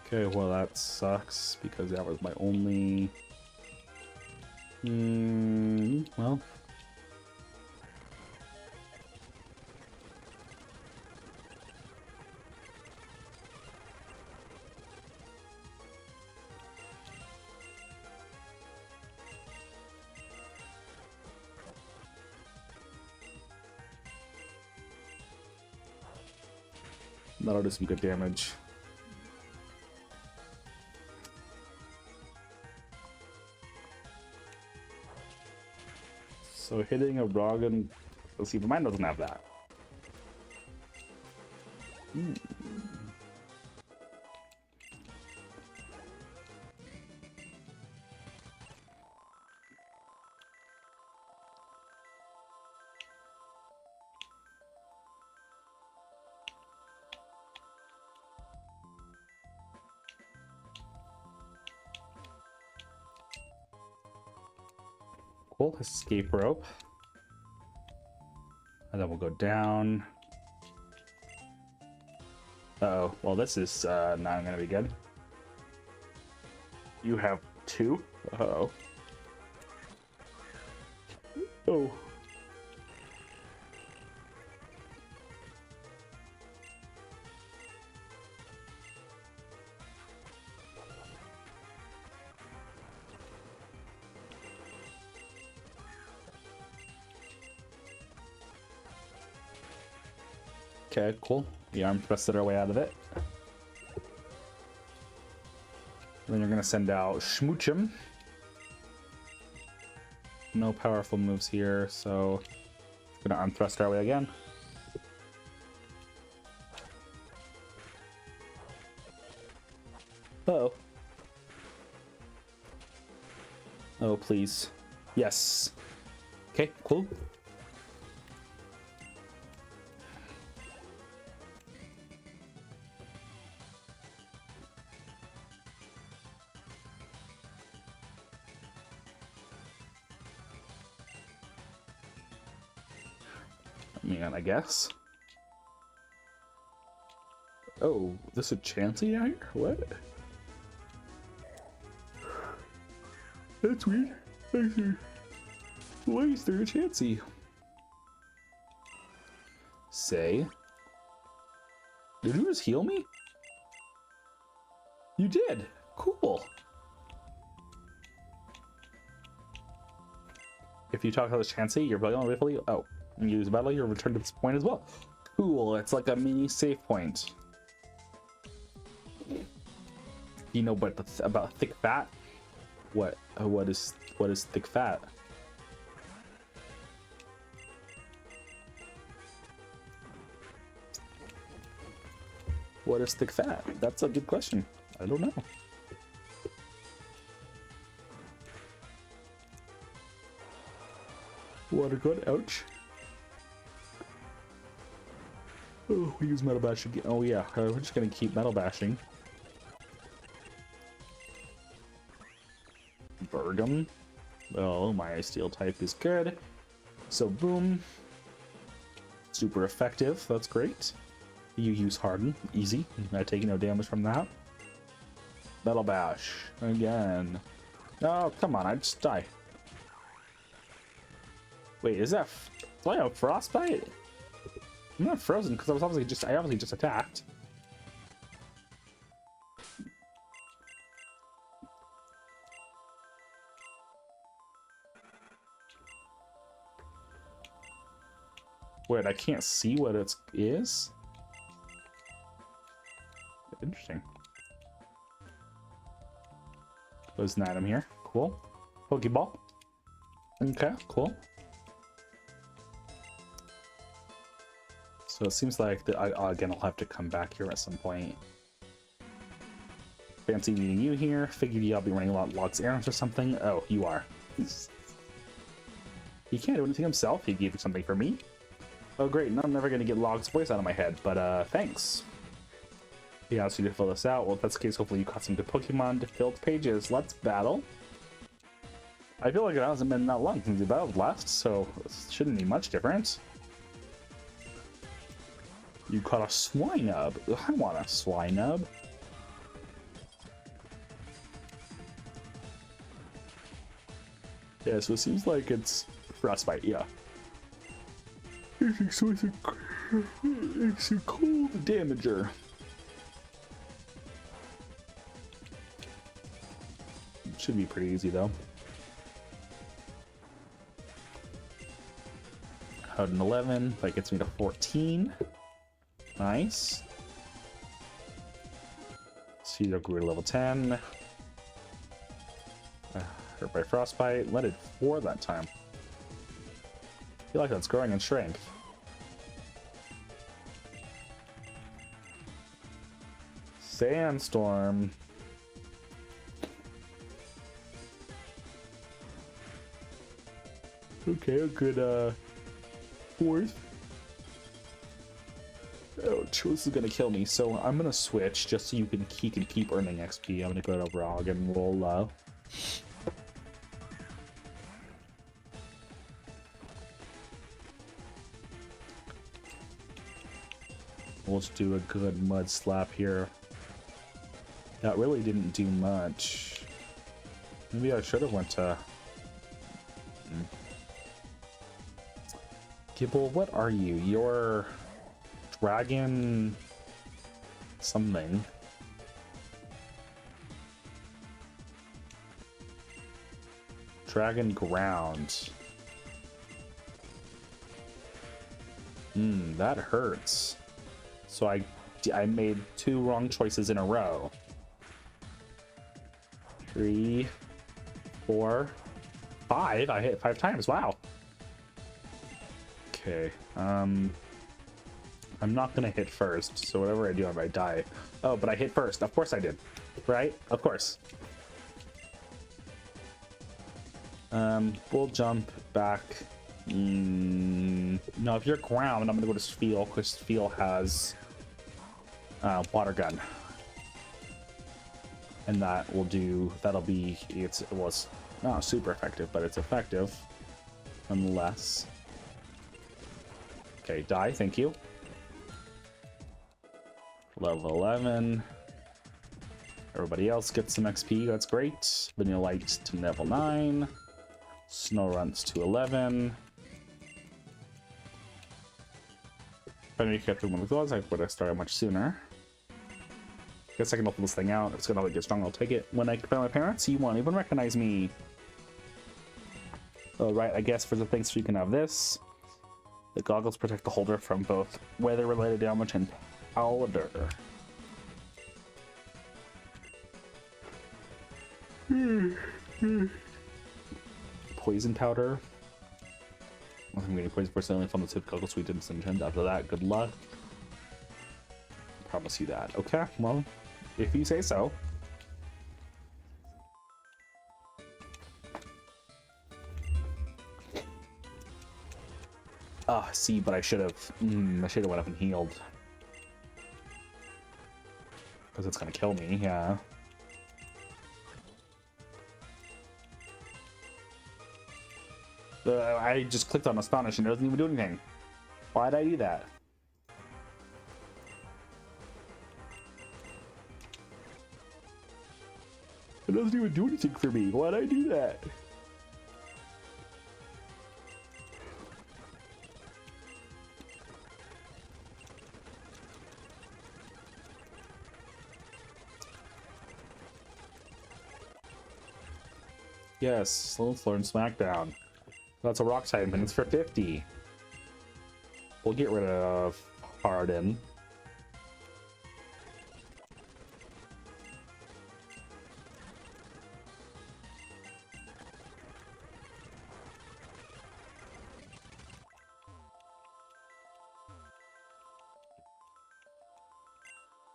S1: Okay, well that sucks because that was my only... well... that'll do some good damage. So hitting a Rogan, let's see, but mine doesn't have that. Cool, escape rope. And then we'll go down. Uh-oh, well this is not gonna be good. You have 2? Uh-oh. Oh. Okay, cool. We arm thrusted our way out of it. Then you're gonna send out Schmoochum. No powerful moves here, so gonna arm thrust our way again. Uh-oh. Oh, please. Yes. Okay, cool. Man, I guess. Oh, this a Chansey down here? What? That's weird. Why is there a Chansey? Say. Did you just heal me? You did. Cool. If you talk to the Chansey, you're bugging on Ripley. Oh. And use battle, you'll return to this point as well. Cool, it's like a mini save point. You know, but about thick fat? What is thick fat? What is thick fat? That's a good question. I don't know. Water good, ouch. Oh, we use metal bashing. Oh yeah, we're just gonna keep metal bashing. Bergam. Oh, my steel type is good. So boom. Super effective. That's great. You use harden. Easy. Not taking no damage from that. Metal bash. Again. Oh, come on. I just die. Wait, is that a frostbite? I'm not frozen because I obviously just attacked. Wait, I can't see what it is? Interesting. There's an item here. Cool. Pokeball. Okay, cool. So it seems like again, I'll have to come back here at some point. Fancy meeting you here. Figured y'all be running a lot of logs errands or something. Oh, you are. He can't do anything himself. He gave you something for me. Oh great, now I'm never gonna get Log's voice out of my head, but thanks. He asked you to fill this out. Well, if that's the case, hopefully you caught some good Pokemon to fill the pages. Let's battle. I feel like it hasn't been that long since we battled last, so it shouldn't be much different. You caught a Swinub. I want a Swinub. Yeah, so it seems like it's Frostbite, yeah. So it's a cold damager. Should be pretty easy though. Out an 11, that gets me to 14. Nice. Cedar grew to level 10. Hurt by Frostbite. Let it 4 that time. I feel like that's growing in strength. Sandstorm. Okay, a good 4th. Ouch, this is gonna kill me. So I'm gonna switch just so he can keep earning XP. I'm gonna go to Rog and roll low. We'll just do a good mud slap here. That really didn't do much. Maybe I should have went to... Gibble, what are you? You're... Dragon... something. Dragon ground. That hurts. So I made 2 wrong choices in a row. 3, 4, 5. I hit 5 times. Wow. Okay. I'm not gonna hit first, so whatever I do, I might die. Oh, but I hit first. Of course I did. Right? Of course. We'll jump back. No, if you're ground, I'm gonna go to Spheal, because Spheal has water gun. And that'll be, it was not super effective, but it's effective. Unless. Okay, die, thank you. Level 11. Everybody else gets some XP, that's great. Vanillite to level 9. Snorunt's to 11. If I make it through one of those, I would have started much sooner. Guess I can open this thing out. It's gonna get strong, I'll take it. When I compare my parents, you won't even recognize me. Oh, right, I guess for the things you can have this. The goggles protect the holder from both weather-related damage and powder. Poison powder. I'm getting poison first only from the tip goggles we didn't send him. After that, good luck. Promise you that. Okay, well, if you say so. Ah, see, but I should have. I should have went up and healed. Because it's gonna kill me, yeah. I just clicked on Astonish and it doesn't even do anything. Why'd I do that? It doesn't even do anything for me. Why'd I do that? Yes, let's learn Smackdown. That's a rock type and it's for 50. We'll get rid of Harden.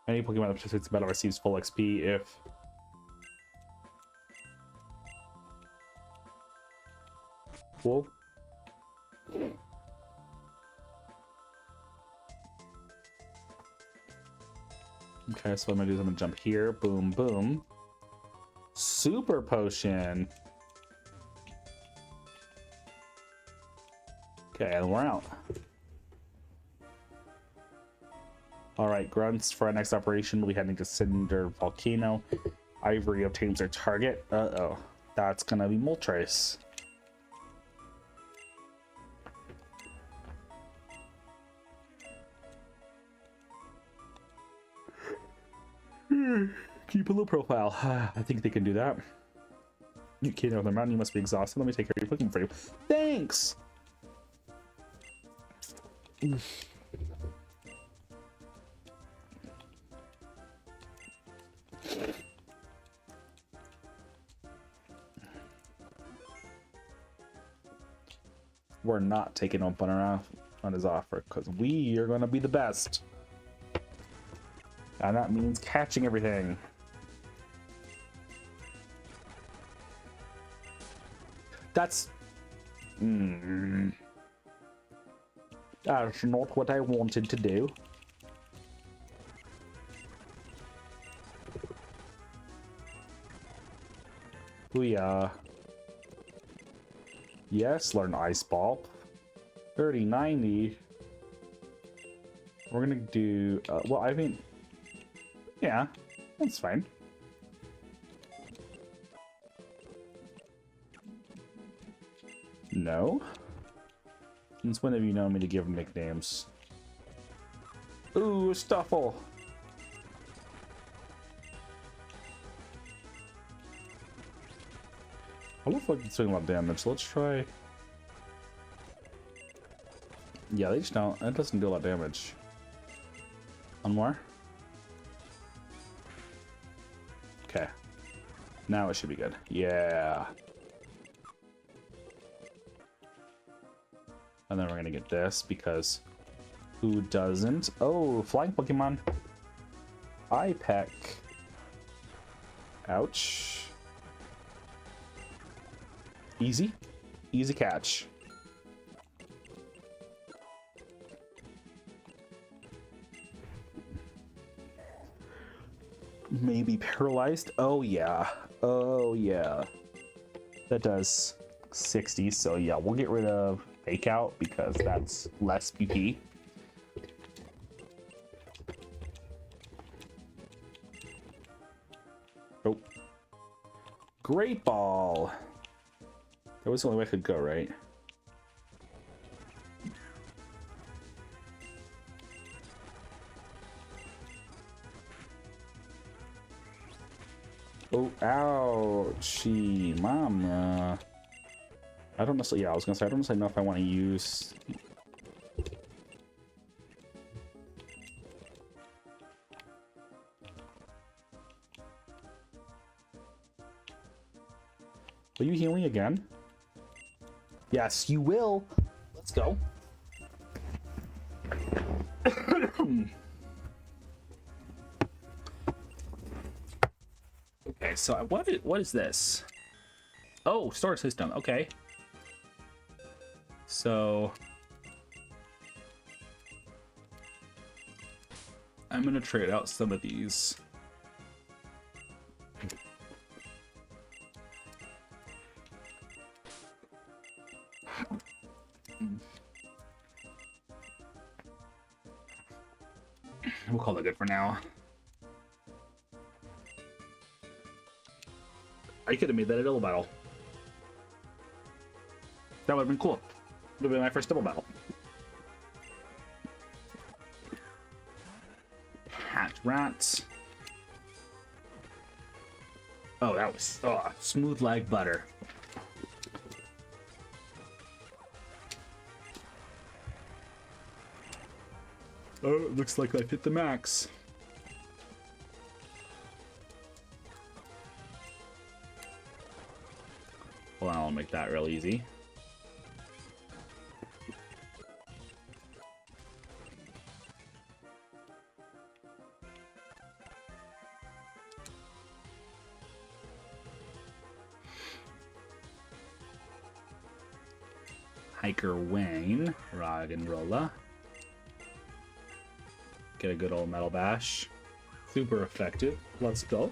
S1: Any Pokemon that participates in battle receives full XP if full. Okay, so what I'm gonna do is I'm gonna jump here. Boom, boom. Super potion. Okay, and we're out. Alright, grunts for our next operation. We'll be heading to Cinder Volcano. Ivory obtains our target. Uh-oh. That's gonna be Moltres. Keep a low profile. I think they can do that. You can't on the mountain. You must be exhausted. Let me take care of your Pokemon for you. Thanks! We're not taking Opener on his offer because we are going to be the best. And that means catching everything. That's... That's not what I wanted to do. Booyah. Yes, learn Ice Ball. 30-90. We're gonna do... well, I mean... Yeah, that's fine. No? Since when have you known me to give them nicknames? Ooh, Stuffle! I look like it's doing a lot of damage. Let's try... Yeah, they just don't. It doesn't do a lot of damage. One more. Okay. Now it should be good. Yeah. And then we're gonna get this because who doesn't? Oh, flying Pokemon. Ipeck. Ouch. Easy. Easy catch. Maybe paralyzed? Oh yeah. Oh yeah. That does 60, so yeah, we'll get rid of Fake Out because that's less PP. Oh. Great Ball! That was the only way I could go, right? Oh, ouchie, mama. I don't necessarily, yeah, I was gonna say, I don't necessarily know if I want to use Will you heal me again? Yes, you will. Let's go. Okay, so what is this? Oh, storage system. Okay. So I'm gonna trade out some of these. We'll call it good for now. I could have made that a double battle. That would have been cool. Would have been my first double battle. Hat rats. Oh, that was smooth like butter. Oh, it looks like I hit the max. Well, I'll make that real easy. Hiker Wayne, Rog and Rolla. Get a good old metal bash. Super effective. Let's go.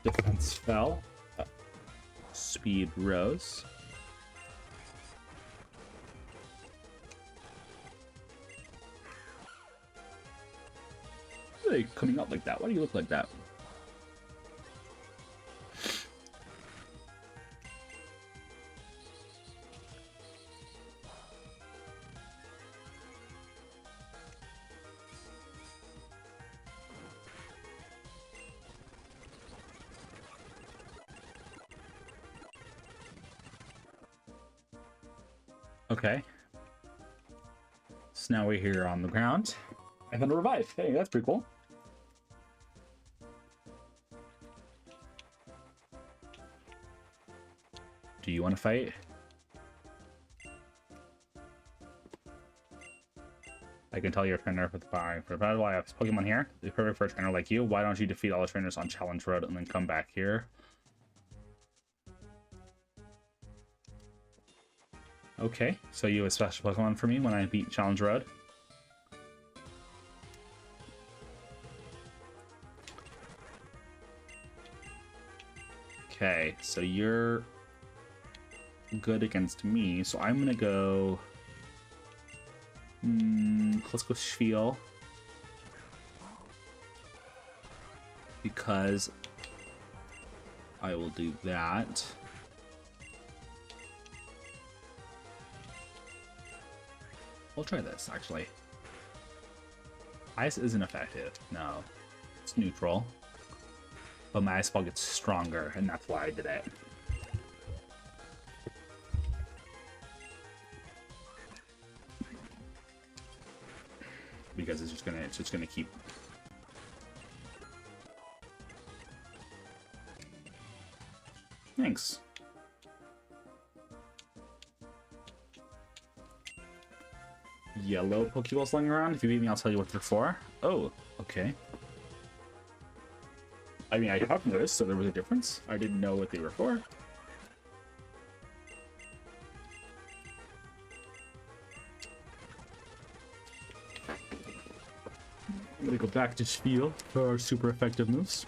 S1: Defense fell. Speed rose. Why are they coming out like that? Why do you look like that? Okay. So now we're here on the ground. I found a revive. Hey, that's pretty cool. Do you want to fight? I can tell you're a trainer with the fire. For battle, I have Pokemon here. It's perfect for a trainer like you. Why don't you defeat all the trainers on Challenge Road and then come back here? Okay, so you have a special Pokemon for me when I beat Challenge Road? Okay, so you're good against me, so I'm gonna go... let's go Spiel. Because I will do that. We'll try this, actually. Ice isn't effective. No. It's neutral. But my Ice Ball gets stronger, and that's why I did it. Because it's just gonna keep... Thanks. Yellow Pokeball slinging around. If you beat me, I'll tell you what they're for. Oh, okay. I mean, I have noticed, so there was a difference. I didn't know what they were for. I'm gonna go back to Spiel for our super effective moves.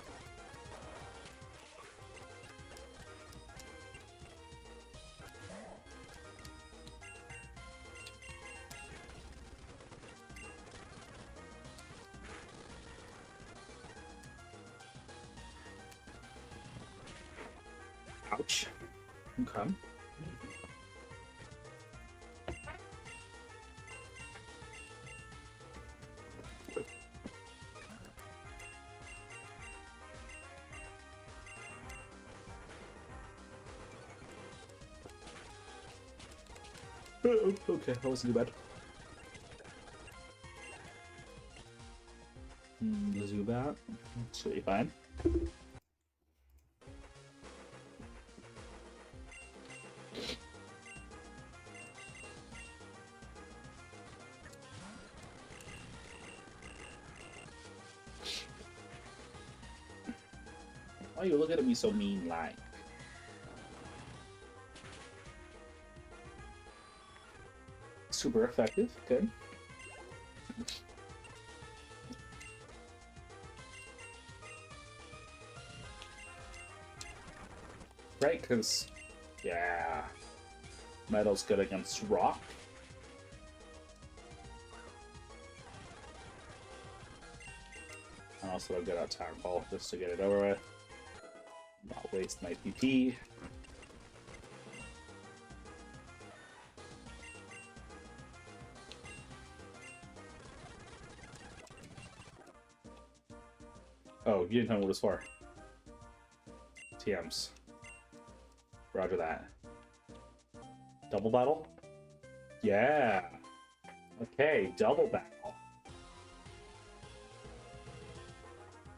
S1: Ouch. Okay. Okay, that wasn't too bad. The Zubat. Should be fine. Why you looking at me so mean like? Super effective. Good. Right, because, yeah, metal's good against rock. And also a good attack ball just to get it over with. Not waste my PP. Oh, you didn't tell me what it was for. TMs. Roger that. Double battle? Yeah. Okay, double battle.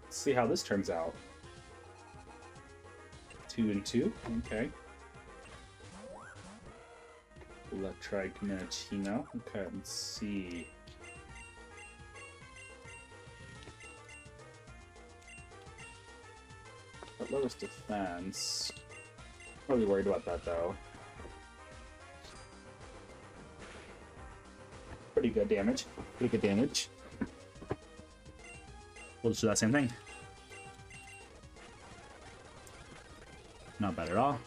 S1: Let's see how this turns out. 2 and 2. Okay. Electric Minachino. Okay, let's see. That lowers defense. Not really worried about that though. Pretty good damage. Pretty good damage. We'll just do that same thing. Not bad at all.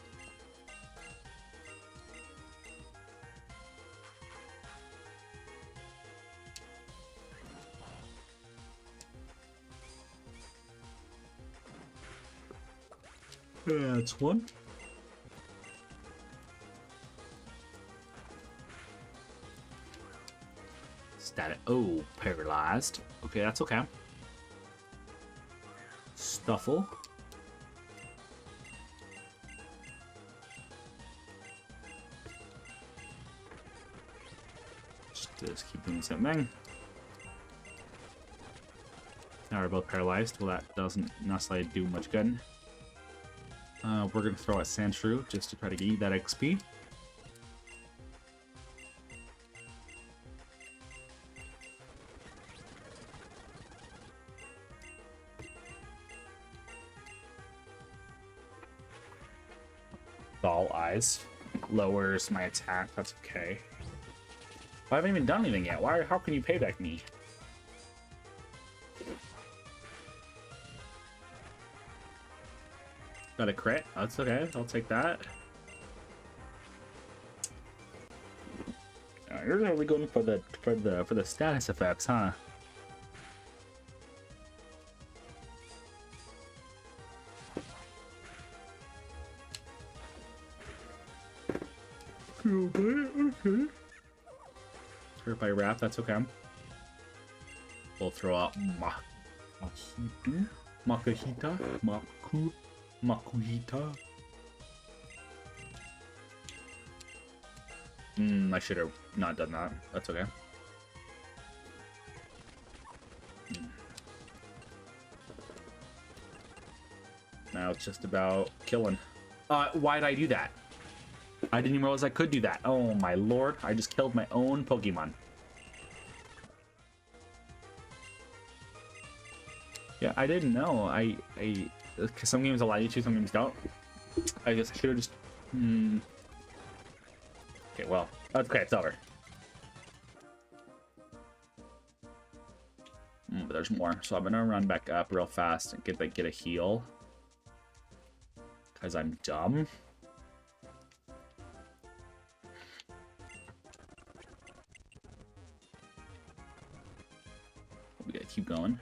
S1: That's one. Static. Oh, paralyzed. Okay, that's okay. Stuffle. Just keep doing the same thing. Now we're both paralyzed. Well, that doesn't necessarily do much good. We're going to throw at Sandshrew just to try to get that XP. All eyes. Lowers my attack. That's okay. I haven't even done anything yet. Why? How can you payback me? Got a crit. That's okay. I'll take that. You're really going for the status effects, huh? Okay. Hurt by wrath. That's okay. We'll throw out Makuhita. I should have not done that. That's okay. Now it's just about killing. Why did I do that? I didn't even realize I could do that. Oh my lord, I just killed my own Pokemon. Yeah, I didn't know. Cause some games allow you to, some games don't. I guess I should have just... Okay, well, okay, it's over. But there's more, so I'm gonna run back up real fast and get a heal. Cause I'm dumb. We gotta keep going.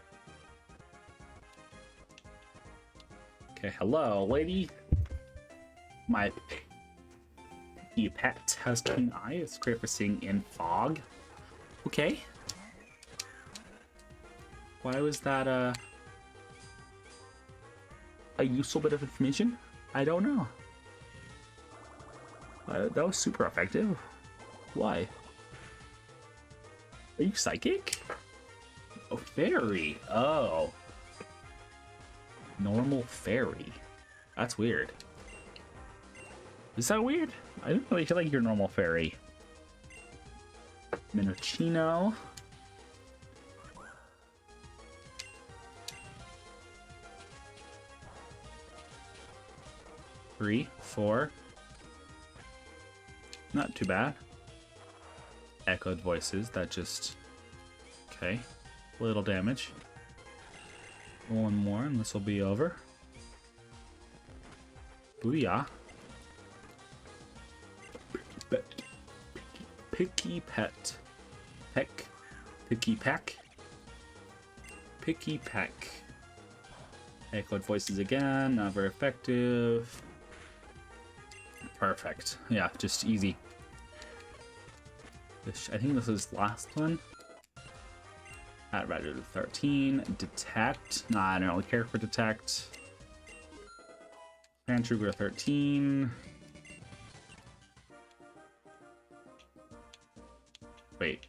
S1: Okay, hello, lady. My pet has keen eye. It's great for seeing in fog. Okay. Why was that a useful bit of information? I don't know. That was super effective. Why? Are you psychic? Oh, fairy. Oh. Normal fairy. That's weird. Is that weird? I didn't really feel like you're normal fairy. Minachino. 3, 4. Not too bad. Echoed voices, that just... Okay. Little damage. One more and this will be over. Booyah. Picky pet. Peck. Picky peck. Picky peck. Echoed voices again, not very effective. Perfect. Yeah, just easy. I think this is last one. At rather 13. Detect. Nah, I don't really care for detect. Pantruger 13. Wait.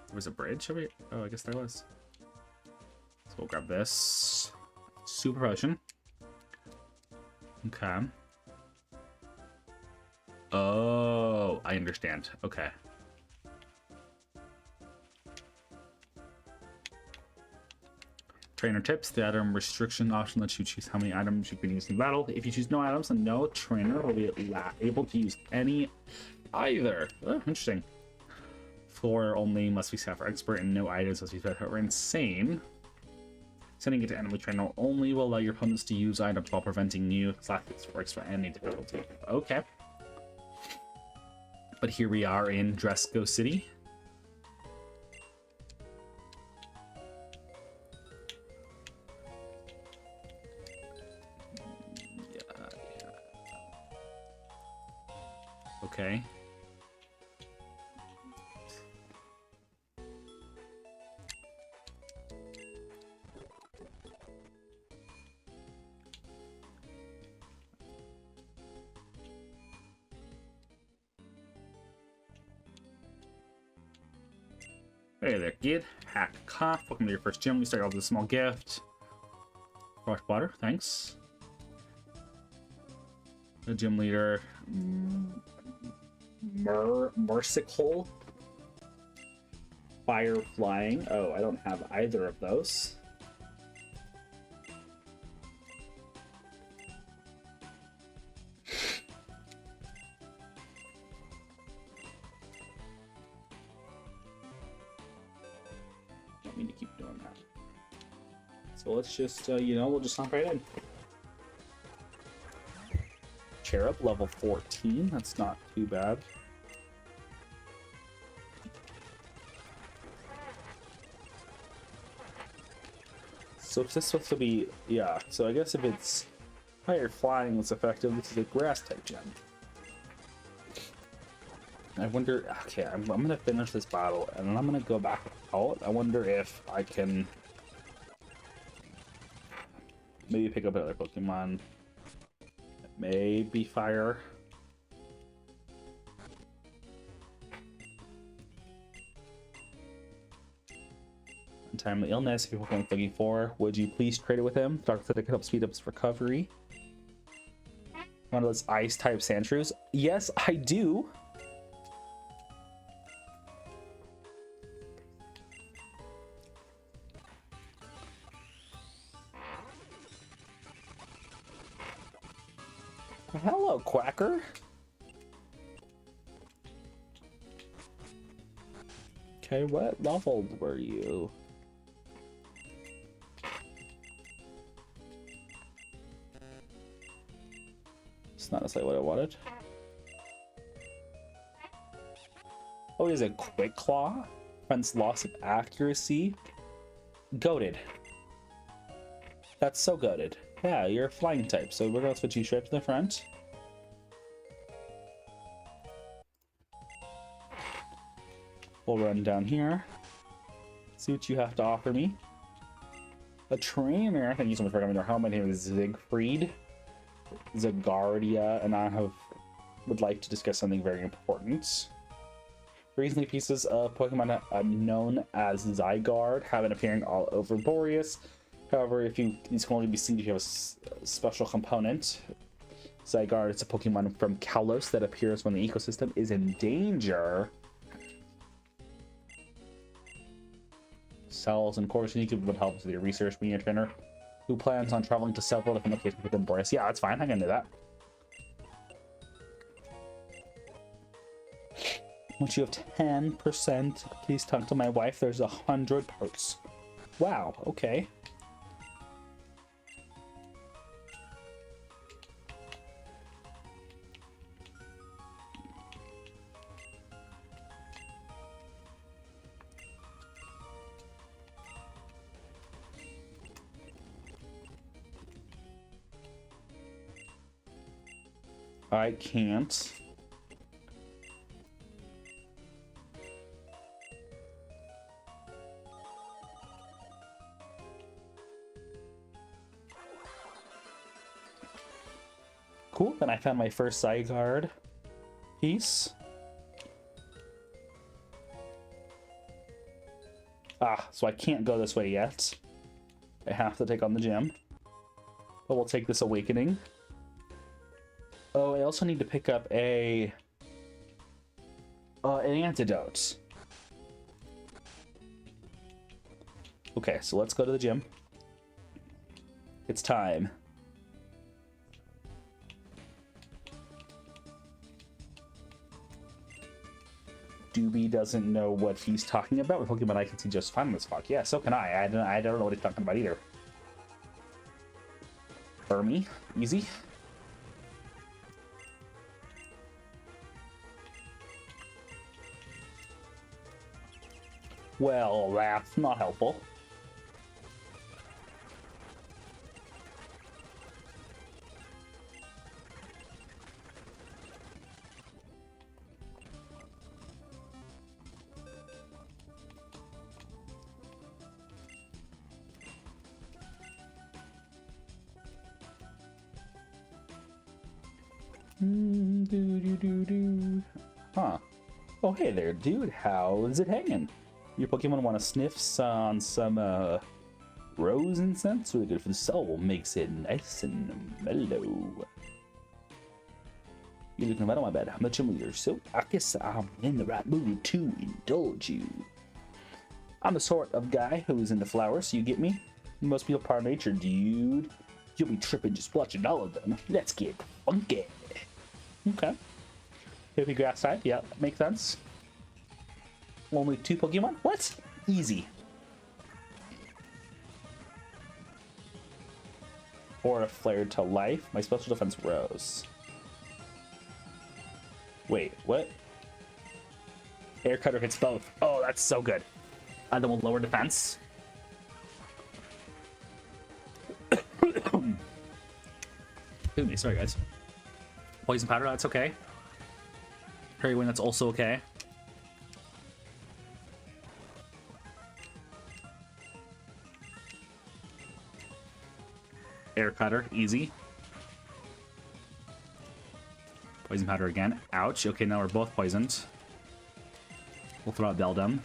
S1: There was a bridge over here? Oh, I guess there was. So we'll grab this. Super potion. Okay. Oh, I understand. Okay. Trainer tips. The item restriction option lets you choose how many items you can use in battle. If you choose no items, then no trainer will be able to use any either. Oh, interesting. Floor only must be set for expert and no items must be set for insane. Sending it to enemy trainer only will allow your opponents to use items while preventing new classics for extra any difficulty. Okay. But here we are in Dresco City. Okay. Hey there, kid. Hack cough. Welcome to your first gym. We start off with a small gift. Fresh water, thanks. The gym leader. Mercicle. Fire flying. Oh, I don't have either of those. Don't mean to keep doing that. So let's just, we'll just hop right in. Cherub, level 14. That's not too bad. So is this supposed to be... Yeah, so I guess if it's fire flying that's effective, this is a grass type gem. I wonder... Okay, I'm going to finish this battle, and then I'm going to go back out. I wonder if I can... maybe pick up another Pokemon. Maybe fire. Untimely illness, if you're looking for, would you please trade it with him? Doctor said it could help speed up his recovery. One of those ice type Sandshrews? Yes, I do. Hello, Quacker. Okay, what level were you? It's not necessarily what I wanted. Oh, he has a Quick Claw. Prevents loss of accuracy. Goated. That's so goated. Yeah, you're a flying type, so we're gonna switch you straight to the front. We'll run down here. See what you have to offer me. A trainer. Thank you so much for coming to our home. My name is Siegfried Zagardia, and I would like to discuss something very important. Recently, pieces of Pokemon known as Zygarde have been appearing all over Boreas. However, these can only be seen if you have a special component. Zygarde is a Pokemon from Kalos that appears when the ecosystem is in danger. Cells and Course, you would help with your research being a trainer. Who plans on traveling to several different locations within Boreas? Yeah, that's fine. I can do that. Once you have 10%, please talk to my wife. There's 100 parts. Wow, okay. I can't. Cool, then I found my first Zygarde piece. Ah, so I can't go this way yet. I have to take on the gym. But we'll take this Awakening. Oh, I also need to pick up an antidote. Okay, so let's go to the gym. It's time. Doobie doesn't know what he's talking about. With Pokemon I can see just fine in this fog. Yeah, so can I. I don't know what he's talking about either. Burmy, easy. Well, that's not helpful. Huh. Oh, hey there, dude. How's it hanging? Your Pokemon want to sniff on some rose incense? Really good for the soul. Makes it nice and mellow. You're looking right on my bed. I'm the gym leader, so I guess I'm in the right mood to indulge you. I'm the sort of guy who's into flowers, so you get me? You must be a part of nature, dude. You'll be tripping just watching all of them. Let's get funky. Okay. Hippie grass type, yeah, makes sense. Only 2 Pokemon? What? Easy. Or a Flare to life. My special defense rose. Wait, what? Air Cutter hits both. Oh, that's so good. Then we'll lower defense. Excuse me, sorry guys. Poison Powder, that's okay. Hurry Wind, that's also okay. Air Cutter, easy. Poison Powder again. Ouch. Okay, now we're both poisoned. We'll throw out Beldum.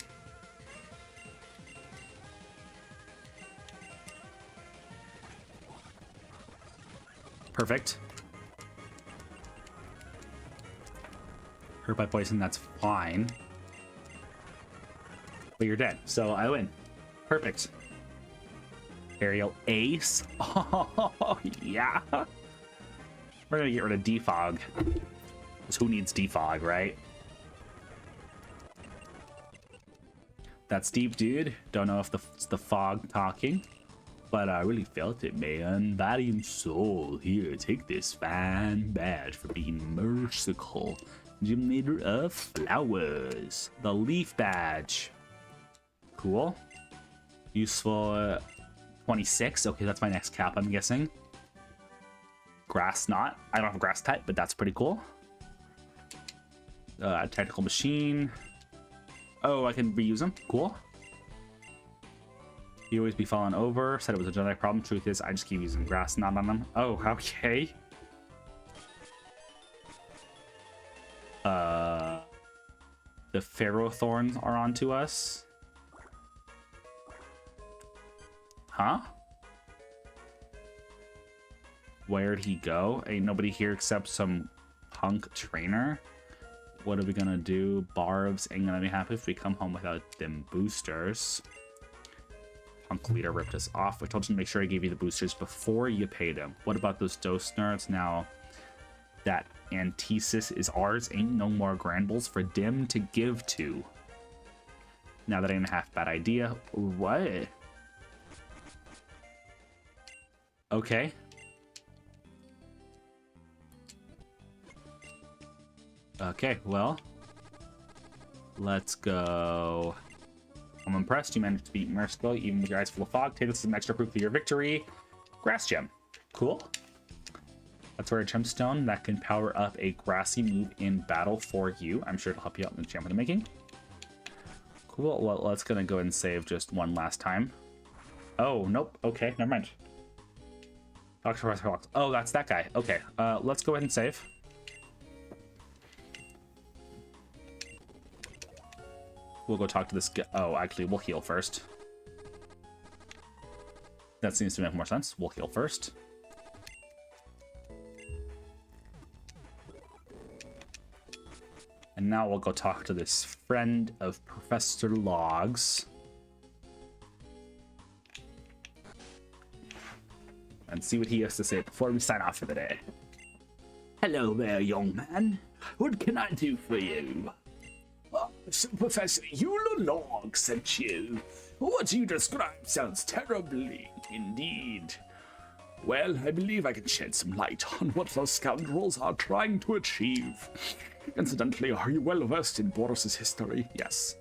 S1: Perfect. Hurt by poison, that's fine. But you're dead, so I win. Perfect. Aerial Ace. Oh, yeah. We're gonna get rid of Defog. Because who needs Defog, right? That's deep, dude. Don't know if it's the fog talking, but I really felt it, man. Body and soul. Here, take this fine badge for being merciful. Gym leader of flowers. The leaf badge. Cool. Useful 26. Okay, that's my next cap, I'm guessing. Grass knot. I don't have a grass type, but that's pretty cool. Tactical machine. Oh, I can reuse them. Cool. You always be falling over. Said it was a genetic problem. Truth is, I just keep using grass knot on them. Oh, okay. The Pharaoh Thorns are onto us. Huh? Where'd he go? Ain't nobody here except some punk trainer. What are we gonna do? Barbs ain't gonna be happy if we come home without them boosters. Punk leader ripped us off. I told him to make sure I gave you the boosters before you paid him. What about those dose nerds? Now that Antisis is ours, ain't no more Granbuls for Dim to give to. Now that ain't a half bad idea. What? Okay. Okay, well, let's go. I'm impressed you managed to beat Merciful, even with your eyes full of fog. Take this as an extra proof of your victory. Grass Gem. Cool. That's where a gemstone that can power up a grassy move in battle for you. I'm sure it'll help you out in the gem I'm making. Cool. Well, let's gonna go ahead and save just one last time. Oh, nope. Okay, never mind. Oh, that's that guy. Okay, let's go ahead and save. We'll go talk to this guy. Oh, actually, we'll heal first. That seems to make more sense. We'll heal first. And now we'll go talk to this friend of Professor Logs. And see what he has to say before we sign off for the day.
S2: Hello there, young man. What can I do for you?
S3: So Professor Eula Log sent you. What you describe sounds terribly indeed. Well, I believe I can shed some light on what those scoundrels are trying to achieve. Incidentally, are you well versed in Boris's history?
S1: Yes.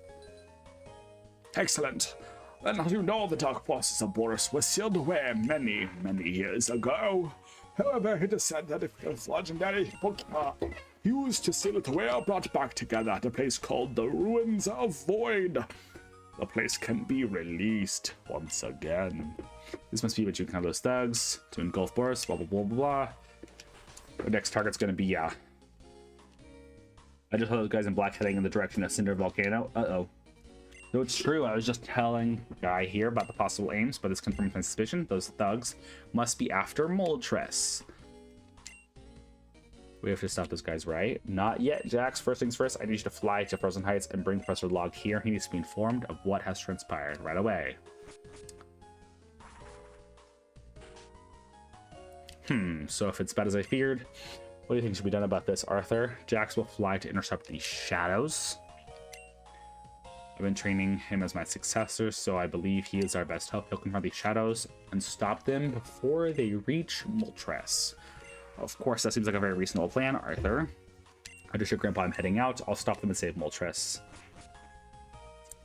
S3: Excellent. Then you know the dark forces of Boris were sealed away many, many years ago. However, it is said that if this legendary Pokemon used to seal it away are brought back together at a place called the Ruins of Void, the place can be released once again.
S1: This must be what you count those thugs to engulf Boris, blah, blah, blah, blah, blah. Our next target's gonna be, yeah. I just saw those guys in black heading in the direction of Cinder Volcano. Uh-oh. So it's true, I was just telling the guy here about the possible aims, but this confirms my suspicion. Those thugs must be after Moltres. We have to stop those guys, right? Not yet, Jax. First things first, I need you to fly to Frozen Heights and bring Professor Log here. He needs to be informed of what has transpired right away. So if it's bad as I feared, what do you think should be done about this, Arthur? Jax will fly to intercept the shadows. I've been training him as my successor, so I believe he is our best help. He'll confront the shadows and stop them before they reach Moltres. Of course, that seems like a very reasonable plan, Arthur. I just your grandpa, I'm heading out. I'll stop them and save Moltres.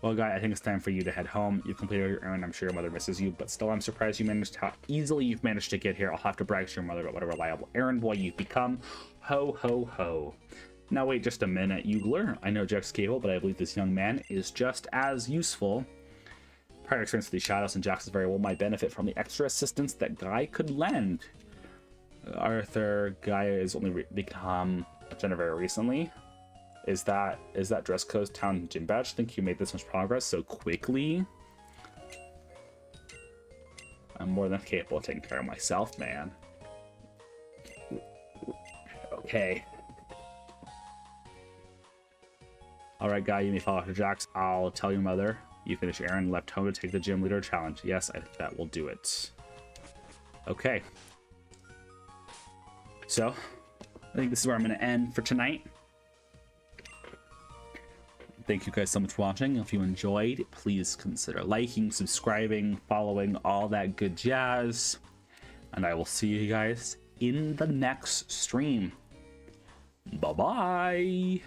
S1: Well, Guy, I think it's time for you to head home. You've completed your errand. I'm sure your mother misses you, but still, I'm surprised you managed how easily you've managed to get here. I'll have to brag to your mother about what a reliable errand boy you've become. Ho, ho, ho. Now wait just a minute, Eugler. I know Jack's capable, but I believe this young man is just as useful. Prior experience with these shadows and Jax is very well might benefit from the extra assistance that Guy could lend. Arthur, Guy has only become a general very recently. Is that Dresco's town gym badge? Think you made this much progress so quickly? I'm more than capable of taking care of myself, man. Okay. Alright, Guy, you may follow after Jax. I'll tell your mother you finished errand and left home to take the gym leader challenge. Yes, I think that will do it. Okay. So, I think this is where I'm going to end for tonight. Thank you guys so much for watching. If you enjoyed, please consider liking, subscribing, following, all that good jazz. And I will see you guys in the next stream. Bye-bye.